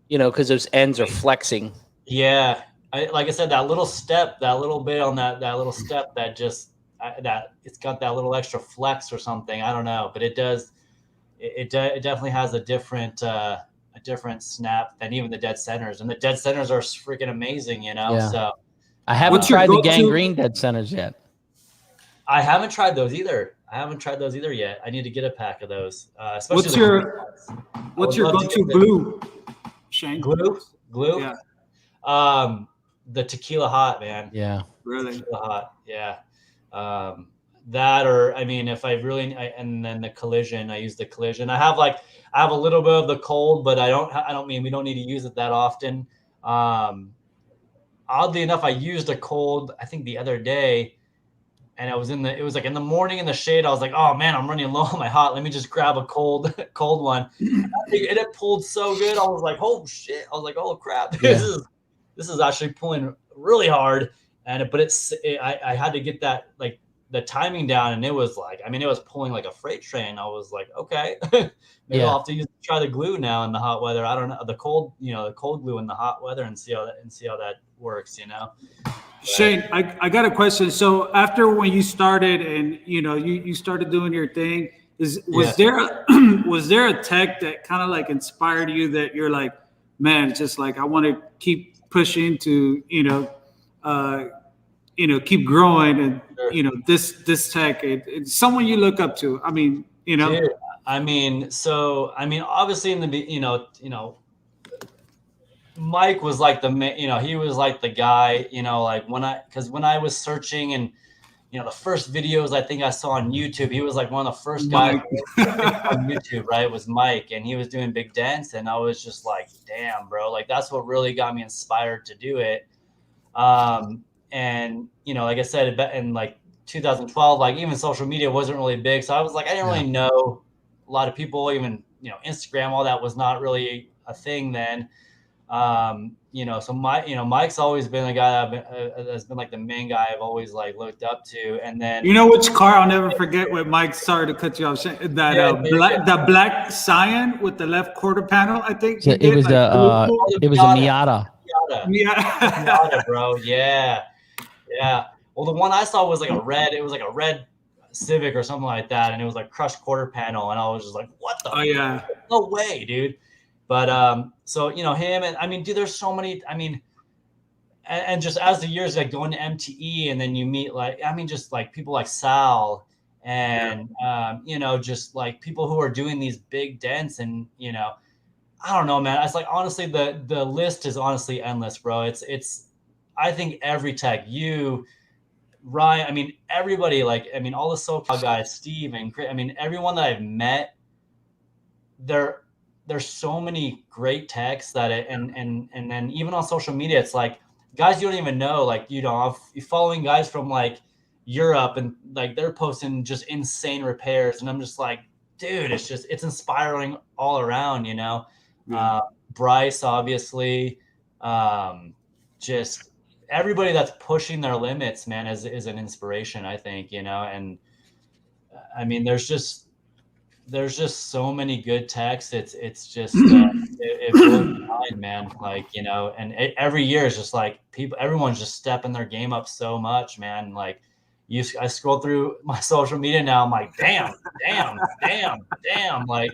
you know, because those ends are flexing. Yeah. Like I said, that little step, that little bit on that little step, that just that it's got that little extra flex or something. I don't know, but it does. It definitely has a different snap than even the dead centers, and the dead centers are freaking amazing, you know. So I haven't tried the gangrene dead centers yet. I haven't tried those either. Yet. I need to get a pack of those. What's your go-to glue, Shane? Glue? Yeah. The Tequila Hot, man. Yeah. Really? Tequila Hot. Yeah. That, or I mean, if I really, and then the Collision, I use the Collision. I have a little bit of the Cold, but we don't need to use it that often. Oddly enough, I used a Cold, I think the other day, and it was like in the morning in the shade. I was like, oh man, I'm running low on my hot. Let me just grab a cold one. And it pulled so good. I was like, oh shit. I was like, oh crap. This is actually pulling really hard. But I had to get that, like, the timing down, and it was like, I mean, it was pulling like a freight train. I was like, okay, maybe I'll have to try the glue now in the hot weather. I don't know, the cold glue in the hot weather, and see how that works, you know. Shane, I got a question. So after when you started and you started doing your thing, was there a tech that kind of like inspired you that you're like, man, just like I want to keep pushing to keep growing and this tech, it's someone you look up to. I mean, Dude, obviously in the Mike was like he was like the guy, like when I was searching and, the first videos I think I saw on YouTube, he was like one of the first guys on YouTube, right? Was Mike, and he was doing big dents, and I was just like, damn, bro, like that's what really got me inspired to do it. And like I said, in like 2012, like even social media wasn't really big, so I was like, I didn't really know a lot of people, even Instagram, all that was not really a thing then. So Mike's always been a guy that's been like the main guy I've always like looked up to. And then which car I'll never forget with Mike. Sorry to cut you off. The black Scion with the left quarter panel. I think it was a Miata. Miata, bro. Yeah. Well, the one I saw was like a red. It was like a red Civic or something like that, and it was like crushed quarter panel, and I was just like, what the? Oh yeah. No way, dude. But so him, and dude, there's so many. And just as the years like going to MTE, and then you meet just like people like Sal, and just like people who are doing these big dents, and I don't know, man. It's like honestly, the list is honestly endless, bro. It's I think every tech, Ryan, everybody, all the SoCal guys, Steve and Chris, everyone that I've met, there's so many great techs that and then even on social media, it's like guys you don't even know, like I'm following guys from like Europe, and like they're posting just insane repairs, and I'm just like, dude, it's inspiring all around, Bryce, obviously, just everybody that's pushing their limits, man, is an inspiration, I think, and there's just so many good techs. It's just it blows my mind, man. Like and every year is just like everyone's just stepping their game up so much, man. Like I scroll through my social media now, I'm like, damn, like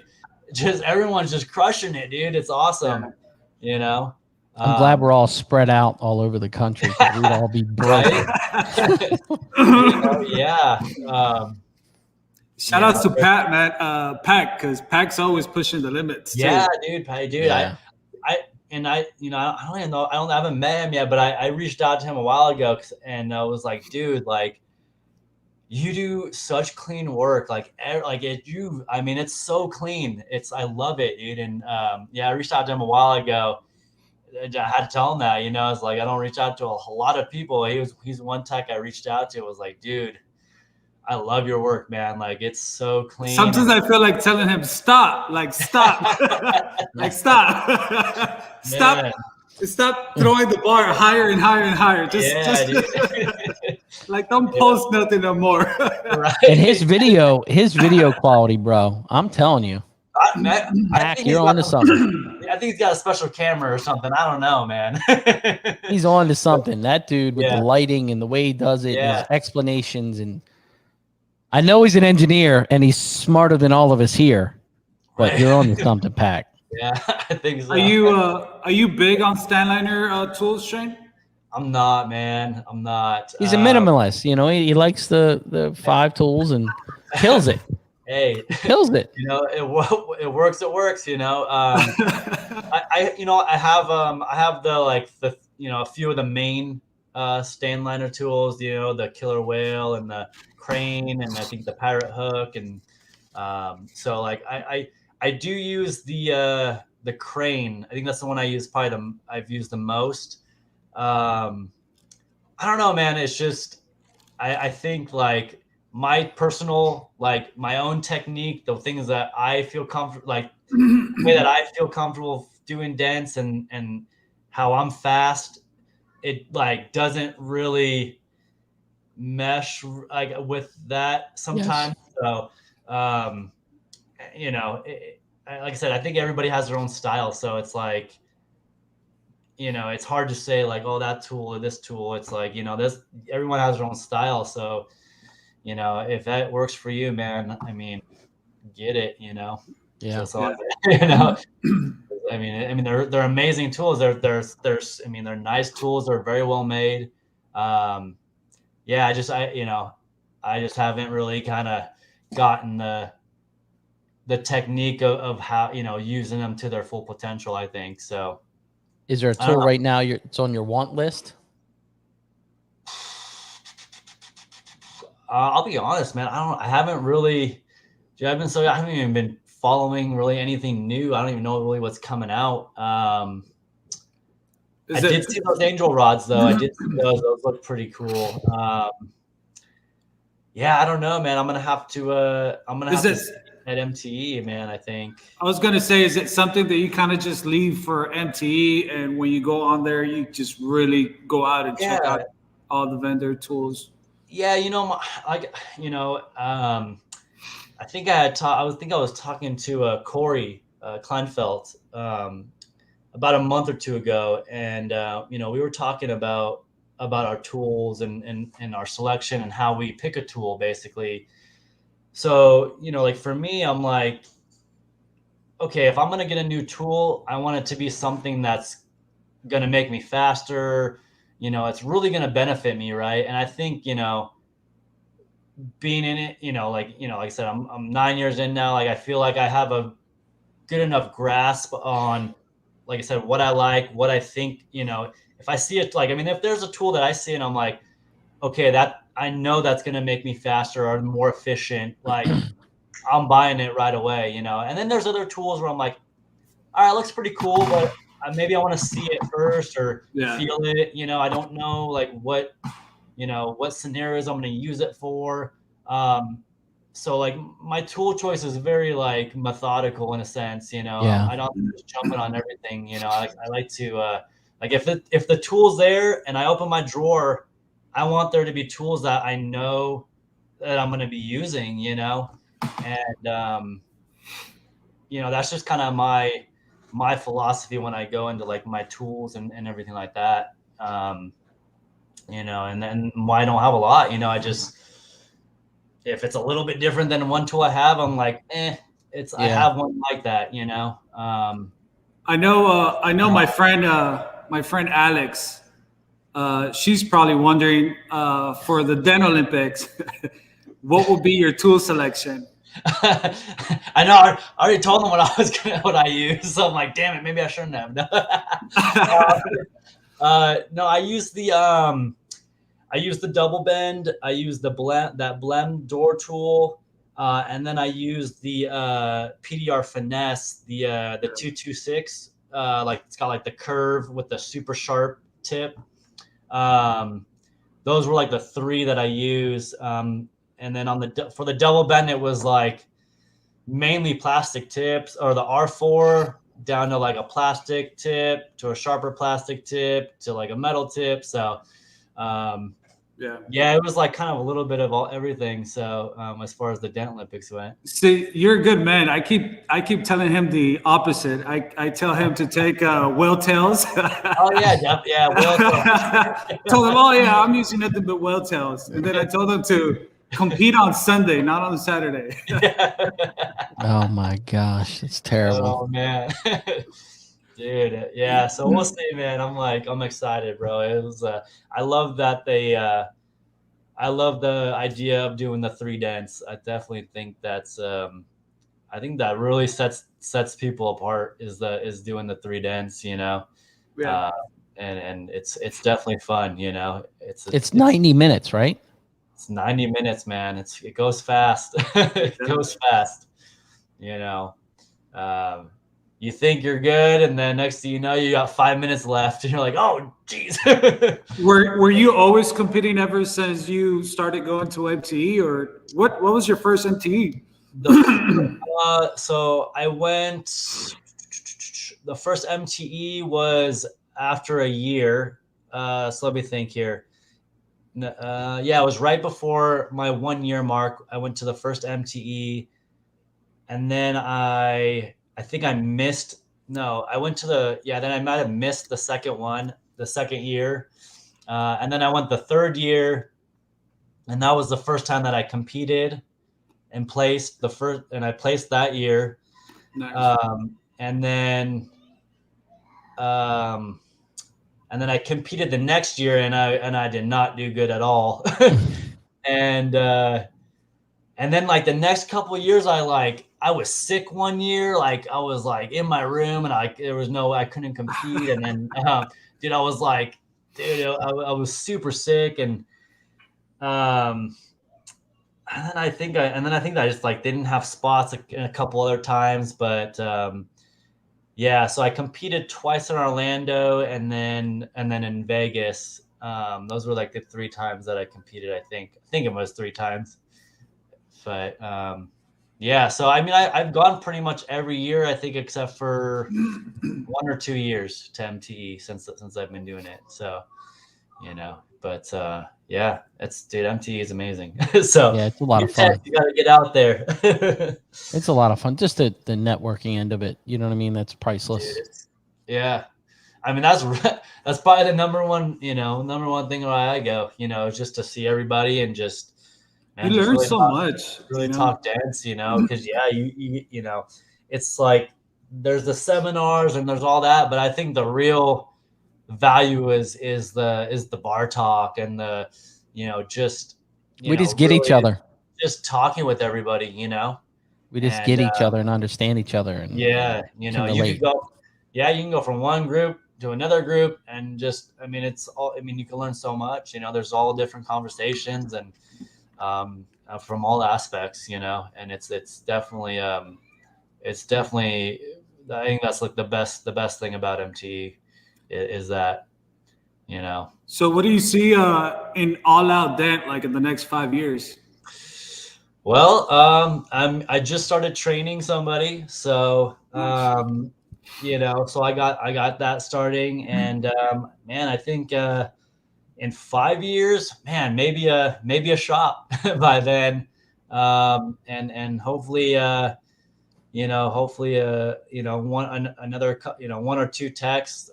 just everyone's just crushing it, dude. It's awesome, I'm glad we're all spread out all over the country, because we'd all be broke. Yeah. Shout outs to Pat, man. Pac, because Pac's always pushing the limits. Yeah, too. dude. Yeah. I don't even know. I haven't met him yet, but I reached out to him a while ago, and I was like, dude, like you do such clean work. It's so clean. I love it, dude. And I reached out to him a while ago. I had to tell him that, it's like I don't reach out to a lot of people. He's one tech I reached out to. Was like, dude, I love your work, man. Like it's so clean. Sometimes I feel like telling him stop, stop, stop throwing the bar higher and higher and higher. Just like don't post nothing no more. Right. And his video quality, bro. I'm telling you. Pac, you're onto something. I think he's got a special camera or something. I don't know, man. He's on to something. That dude with the lighting and the way he does it, and his explanations, and I know he's an engineer and he's smarter than all of us here. But you're on to something, Pac. Yeah, I think so. Are you big on Stanliner tools, Shane? I'm not, man. I'm not. He's a minimalist. He likes the 5 tools and kills it. Hey, kills it. It works. It works. I have a few of the main Stanliner tools. The Killer Whale and the Crane, and I think the Pirate Hook, and so like I do use the Crane. I think that's the one I use I've used the most. I don't know, man. It's just I think like my personal, like my own technique, the things that I feel comfortable, like the way that I feel comfortable doing dents and how I'm fast, it like doesn't really mesh like with that sometimes. Yes. So, like I said, I think everybody has their own style. So it's like, it's hard to say like, oh, that tool or this tool. It's like, everyone has their own style. So, if that works for you, man, I mean, get it, Yeah. So, I mean, they're amazing tools. They're nice tools. They're very well made. I just haven't really kind of gotten the technique of how, using them to their full potential, I think. So is there a tool right now it's on your want list? I'll be honest, man. I haven't even been following really anything new. I don't even know really what's coming out. I did see those angel rods though. I did see those. Those look pretty cool. I don't know, man. I'm gonna have to see at MTE, man. I think. I was gonna say, is it something that you kind of just leave for MTE, and when you go on there, you just really go out and check out all the vendor tools? Yeah, I think I was talking to Corey Kleinfeld about a month or two ago, and we were talking about our tools and our selection and how we pick a tool, basically. So like for me, I'm like, okay, if I'm gonna get a new tool, I want it to be something that's gonna make me faster. It's really gonna benefit me, right? And I think being in it, like I said, I'm 9 years in now. Like I feel like I have a good enough grasp on, like I said, what I like, what I think. If I see it, like, I mean, if there's a tool that I see and I'm like, okay, that I know that's gonna make me faster or more efficient, like I'm buying it right away. And then there's other tools where I'm like, all right, it looks pretty cool, but maybe I want to see it first or feel it. I don't know like what scenarios I'm going to use it for. So like my tool choice is very like methodical in a sense. I don't just jump on everything. I like to like if the tool's there and I open my drawer, I want there to be tools that I know that I'm going to be using. And that's just kind of my philosophy when I go into like my tools and everything like that. And then I don't have a lot, I just, if it's a little bit different than one tool I have, I'm like, I have one like that, I know my friend Alex, she's probably wondering, for the Dent Olympics, what will be your tool selection? I know. I already told them what I use. So I'm like, damn it, maybe I shouldn't have. No, I use the double bend. I use that blend door tool, and then I use the PDR finesse, the 226. Like it's got like the curve with the super sharp tip. Those were like the three that I use. And then for the double bend, it was like mainly plastic tips, or the R4 down to like a plastic tip to a sharper plastic tip to like a metal tip. So, it was like kind of a little bit of everything. So, as far as the Dent Olympics went. See, you're a good man. I keep telling him the opposite. I tell him to take whale tails. Oh yeah, whale tails. Told him, oh yeah, I'm using nothing but whale tails. And then I told him to compete on Sunday, not on Saturday. Oh my gosh, it's terrible. Oh man. Dude, yeah. So we'll see, man. I'm excited, bro. It was I love that I love the idea of doing the 3 dents. I definitely think that's I think that really sets people apart is doing the 3 dents, Yeah. And it's definitely fun, It's 90 minutes, right? It's 90 minutes, man. It goes fast. It goes fast. You think you're good, and then next thing you know, you got 5 minutes left, and you're like, "Oh, geez." Were you always competing ever since you started going to MTE, or what was your first MTE? So I went. The first MTE was after a year. So let me think here. It was right before my 1 year mark. I went to the first MTE, and then I think I missed no, I went to then I might have missed the second year. And then I went the third year, and that was the first time that I competed and I placed that year. Nice. And then I competed the next year, and I did not do good at all. And then like the next couple of years, I was sick one year. Like I was like in my room, and I couldn't compete. And then, dude, I was like, I was super sick. And and then I think I just like didn't have spots a couple other times, but yeah. So I competed twice in Orlando, and then in Vegas. Those were like the 3 times that I competed. I think it was 3 times. But yeah, so I mean, I've gone pretty much every year, I think, except for 1 or 2 years to MTE since I've been doing it. So, but yeah, MTE is amazing. So yeah, it's a lot of fun. You got to get out there. It's a lot of fun. Just the networking end of it. You know what I mean? That's priceless. Dude, yeah. I mean, that's probably the number one thing why I go, just to see everybody and just, you learn really so much. Really talk dance, because you it's like there's the seminars and there's all that, but I think the real value is the bar talk and the just we just get each other, just talking with everybody. We just get each other and understand each other, and you can go from one group to another group, and just you can learn so much. There's all different conversations and from all aspects, and it's definitely I think that's like the best thing about MTE is that, So what do you see in All Out Dent like in the next 5 years? Well, I just started training somebody, so so I got that starting, and man, I think in 5 years, man, maybe a shop by then, and hopefully, another 1 or 2 techs,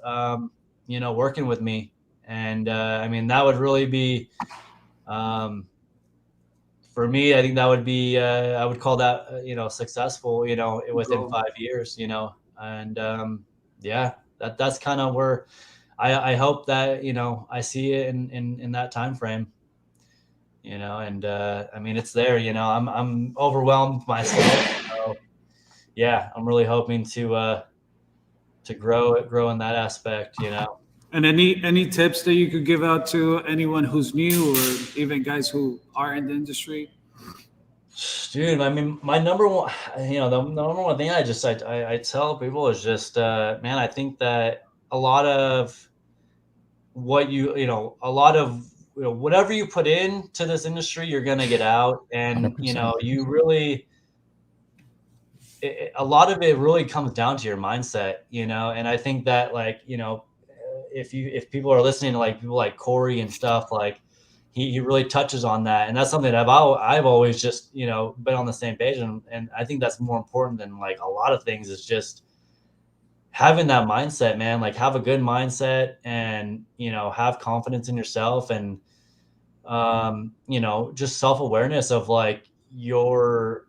working with me, and I mean that would really be, for me, I think that would be, I would call that successful, within 5 years, and yeah, that's kind of where. I hope that I see it in that time frame, and I mean it's there. I'm overwhelmed myself. So, yeah, I'm really hoping to grow in that aspect. And any tips that you could give out to anyone who's new, or even guys who are in the industry? Dude, I mean, my number one, the number one thing I tell people is just, man, I think that a lot of what whatever you put into this industry, you're going to get out. And, 100%. you really, a lot of it really comes down to your mindset, and I think that if people are listening to like people like Corey and stuff, like he really touches on that. And that's something that I've always just, been on the same page. And I think that's more important than like a lot of things, is just having that mindset, man. Like have a good mindset, and have confidence in yourself, and just self-awareness of like your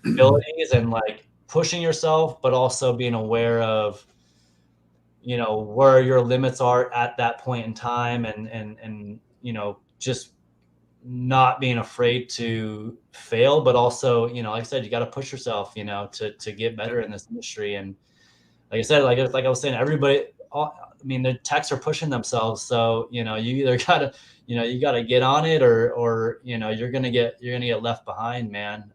abilities, and like pushing yourself, but also being aware of where your limits are at that point in time, and just not being afraid to fail, but also like I said, you got to push yourself to get better in this industry. And like I said, like I was saying, the techs are pushing themselves. So, you either gotta, you gotta get on it, or you're gonna get left behind, man.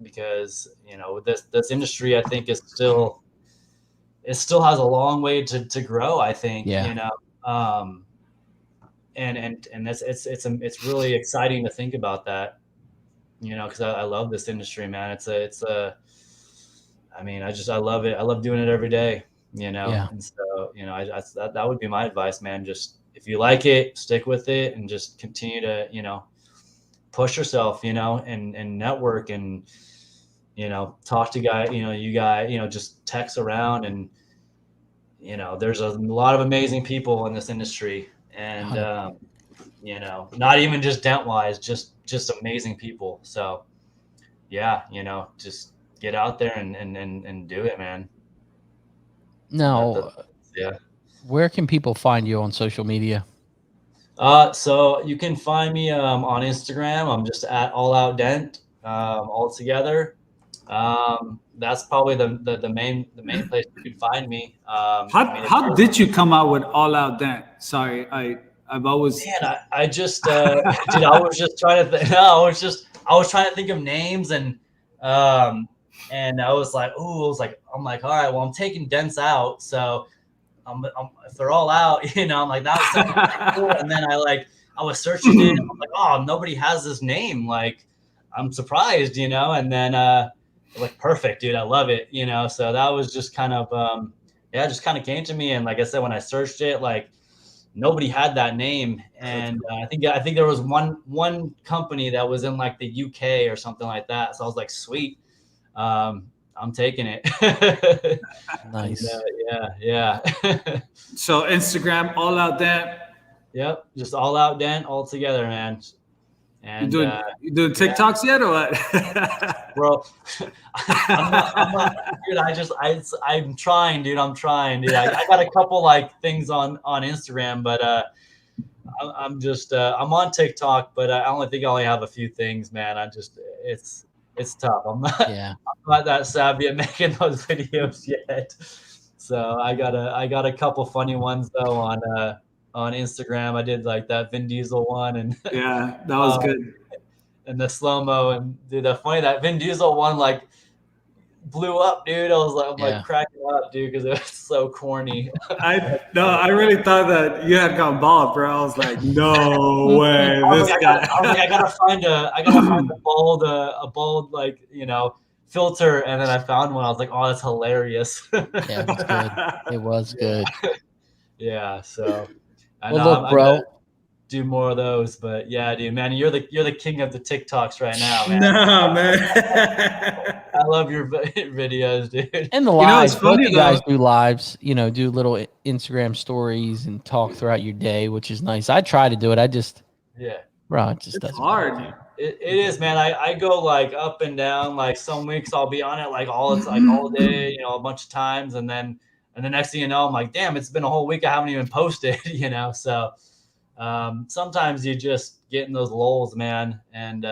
Because this industry, I think, it still has a long way to grow, I think. Yeah. And it's really exciting to think about that, because I love this industry, man. I love it. I love doing it every day, Yeah. And so, that would be my advice, man. Just, if you like it, stick with it, and just continue to, push yourself, and network, and, talk to just text around, and, there's a lot of amazing people in this industry, and, not even just dent wise, just amazing people. So yeah, just get out there and do it, man. Now, Yeah. where can people find you on social media? So you can find me on Instagram. I'm just at All Out Dent, all together. That's probably the main place you can find me. How did you come out with All Out Dent? Sorry, I've always. Man, I just dude, I was just trying to I was trying to think of names, and I was like, I'm like, all right, well, I'm taking dents out, so if they're all out, I'm like, that was cool. And then I was searching it, I'm like, oh, nobody has this name, like, I'm surprised, and then like, perfect, dude, I love it, so that was just kind of it just kind of came to me. And like I said, when I searched it, like, nobody had that name, and I think there was one company that was in like the UK or something like that. So I was like, sweet, I'm taking it. Nice. And, yeah. So Instagram, All Out Dent. Yep, just All Out Dent all together, man. And you doing TikToks yet or what? Bro, I'm not, dude. I'm trying, dude. I got a couple like things on Instagram, but I'm on TikTok, but I only think I only have a few things, man. It's tough. I'm not that savvy at making those videos yet. So I got a couple funny ones though on Instagram. I did like that Vin Diesel one, and yeah, that was good. And the slow-mo, and dude, that Vin Diesel one like blew up, dude. I'm like cracking up, dude, because it was so corny. I really thought that you had gone bald, bro. I was like, no way, I gotta find a bold like filter, and then I found one. I was like, oh, that's hilarious. Yeah, it was good. It was good. Yeah, so look, bro. Do more of those, but yeah, dude, man, you're the king of the TikToks right now, man. No, man. I love your videos, dude. And the lives, both you guys do lives, do little Instagram stories and talk throughout your day, which is nice. I try to do it. Bro, it just doesn't hard. Work, it is, man. I go like up and down. Like some weeks I'll be on it like all day, a bunch of times, and then the next thing you know, I'm like, damn, it's been a whole week I haven't even posted, so. Sometimes you just get in those lulls, man. And,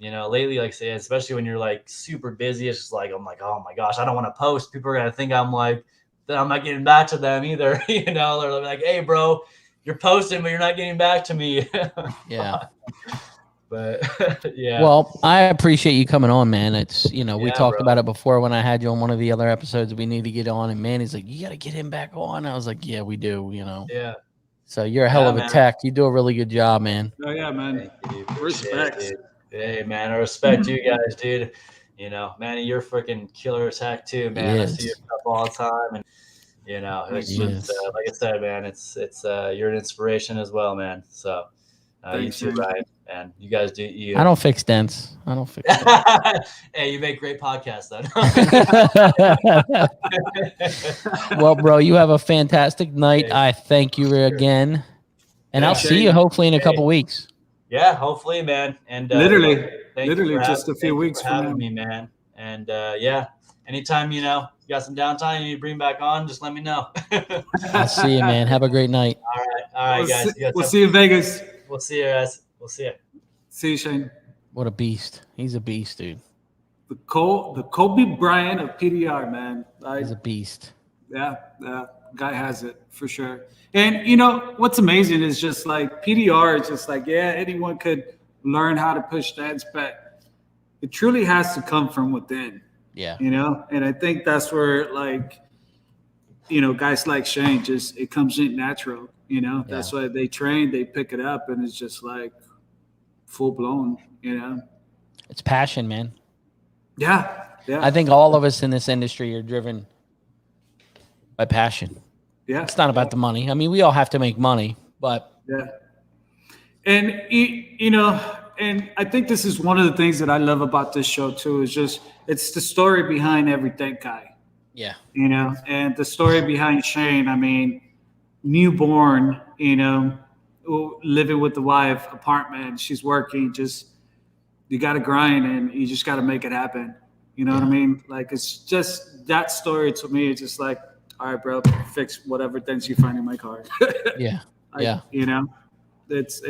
lately, like I say, especially when you're like super busy, it's just like, I'm like, oh my gosh, I don't want to post. People are going to think I'm like, that I'm not getting back to them either. They're like, hey bro, you're posting, but you're not getting back to me. Yeah. But yeah. Well, I appreciate you coming on, man. It's, we talked bro. about it before when I had you on one of the other episodes. We need to get on, and man, he's like, you got to get him back on. I was like, yeah, we do, Yeah. So you're a hell of a tech. You do a really good job, man. Oh yeah, man. Respect. Hey, man, I respect you guys, dude. Manny, you're freaking killer tech too, man. I see your stuff all the time, and it's just like I said, man. It's you're an inspiration as well, man. So you too, Ryan. And you guys do. I don't fix dents. Hey, you make great podcasts, though. Well, bro, you have a fantastic night. Hey. I thank you again, and I'll see you hopefully in a couple weeks. Yeah, hopefully, man. And literally just a few weeks for having me, man. And anytime you got some downtime you need to bring back on, just let me know. I'll see you, man. Have a great night. All right, guys. We'll see you in Vegas. We'll see you, guys. We'll see you. See you, Shane. What a beast. He's a beast, dude. The Kobe Bryant of PDR, man. He's a beast. Yeah, guy has it for sure. And what's amazing is just like PDR is just like, anyone could learn how to push dents, but it truly has to come from within. Yeah. And I think that's where guys like Shane, just it comes in natural. That's why they train, they pick it up, and it's just like full blown. It's passion, man. Yeah. I think all of us in this industry are driven by passion. Yeah. It's not about the money. I mean, we all have to make money, but yeah. And and I think this is one of the things that I love about this show too, is just it's the story behind every dent guy. Yeah. You know, and the story behind Shane, I mean, newborn, you know, living with the wife, apartment, she's working, just you got to grind and you just got to make it happen. You know what I mean? Like, it's just that story to me. It's just like, all right, bro, fix whatever dents you find in my car. Yeah. You know, it's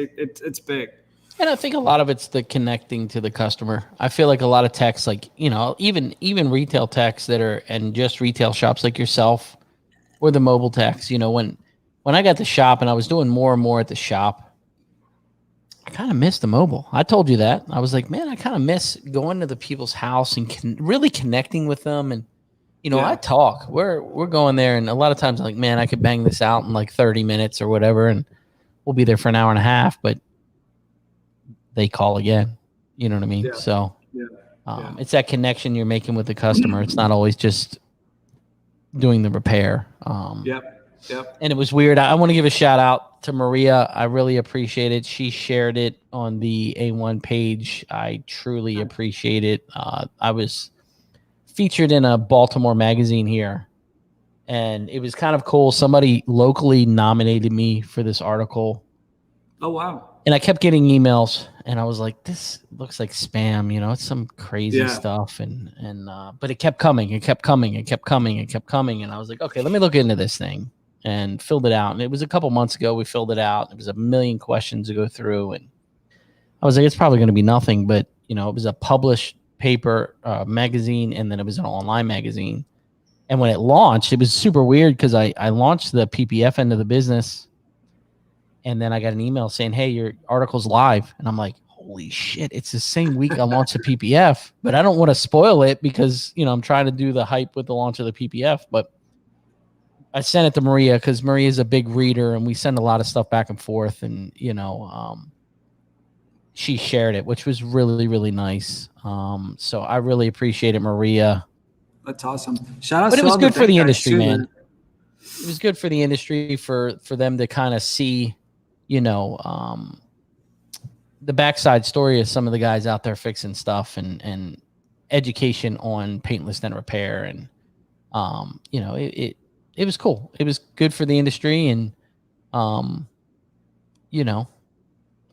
big. And I think a lot of it's the connecting to the customer. I feel like a lot of techs, like, you know, even retail techs that are, and just retail shops like yourself, or the mobile techs, you know, when I got the shop and I was doing more and more at the shop, I kind of missed the mobile. I told you that. I was like, man, I kind of miss going to the people's house and really connecting with them. And, you know, I talk. We're going there, and a lot of times I'm like, man, I could bang this out in like 30 minutes or whatever, and we'll be there for an hour and a half, but they call again. You know what I mean? Yeah. So it's that connection you're making with the customer. It's not always just doing the repair. Yep. And it was weird. I want to give a shout out to Maria. I really appreciate it. She shared it on the A1 page. I truly appreciate it. I was featured in a Baltimore magazine here, and it was kind of cool. Somebody locally nominated me for this article. Oh, wow. And I kept getting emails, and I was like, this looks like spam, you know, it's some crazy stuff. But it kept coming. It kept coming. And I was like, okay, let me look into this thing, and filled it out. And it was a couple months ago. We filled it out. It was a million questions to go through. And I was like, it's probably going to be nothing, but you know, it was a published paper magazine, and then it was an online magazine. And when it launched, it was super weird because I launched the PPF end of the business. And then I got an email saying, hey, your article's live. And I'm like, holy shit, it's the same week I launched the PPF. But I don't want to spoil it because, you know, I'm trying to do the hype with the launch of the PPF. But I sent it to Maria because Maria's a big reader, and we send a lot of stuff back and forth. And, you know, she shared it, which was really, really nice. So I really appreciate it, Maria. That's awesome. Shout out but to it was all good the for the guys industry, too, man. It was good for the industry for them to kind of see, you know, the backside story of some of the guys out there fixing stuff, and education on paintless dent repair. And, you know, it was cool. It was good for the industry. And, you know,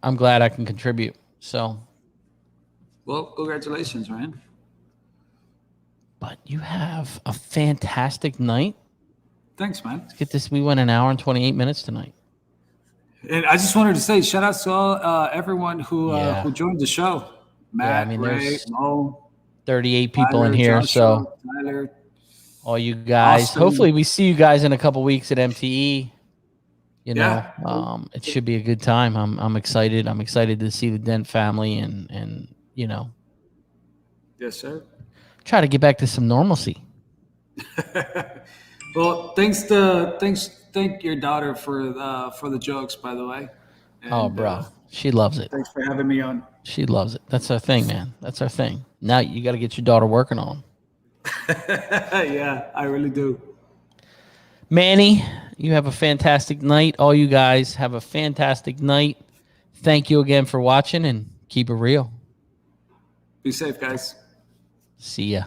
I'm glad I can contribute. So. Well, congratulations, Ryan. But you have a fantastic night. Thanks, man. Let's get this. We went an hour and 28 minutes tonight. And I just wanted to say shout out to all everyone who joined the show. Matt, Ray, Mo, 38 people Tyler, in here. Joshua, So Tyler, all you guys, Austin. hopefully we see you guys in a couple weeks at MTE. You know, it should be a good time. I'm excited. I'm excited to see the Dent family and you know. Yes, sir. Try to get back to some normalcy. Well, thank your daughter for the jokes, by the way. And, bro, she loves it. Thanks for having me on. She loves it. That's our thing, man. That's our thing. Now you got to get your daughter working on. Yeah, I really do. Manny, you have a fantastic night. All you guys have a fantastic night. Thank you again for watching, and keep it real. Be safe, guys. See ya.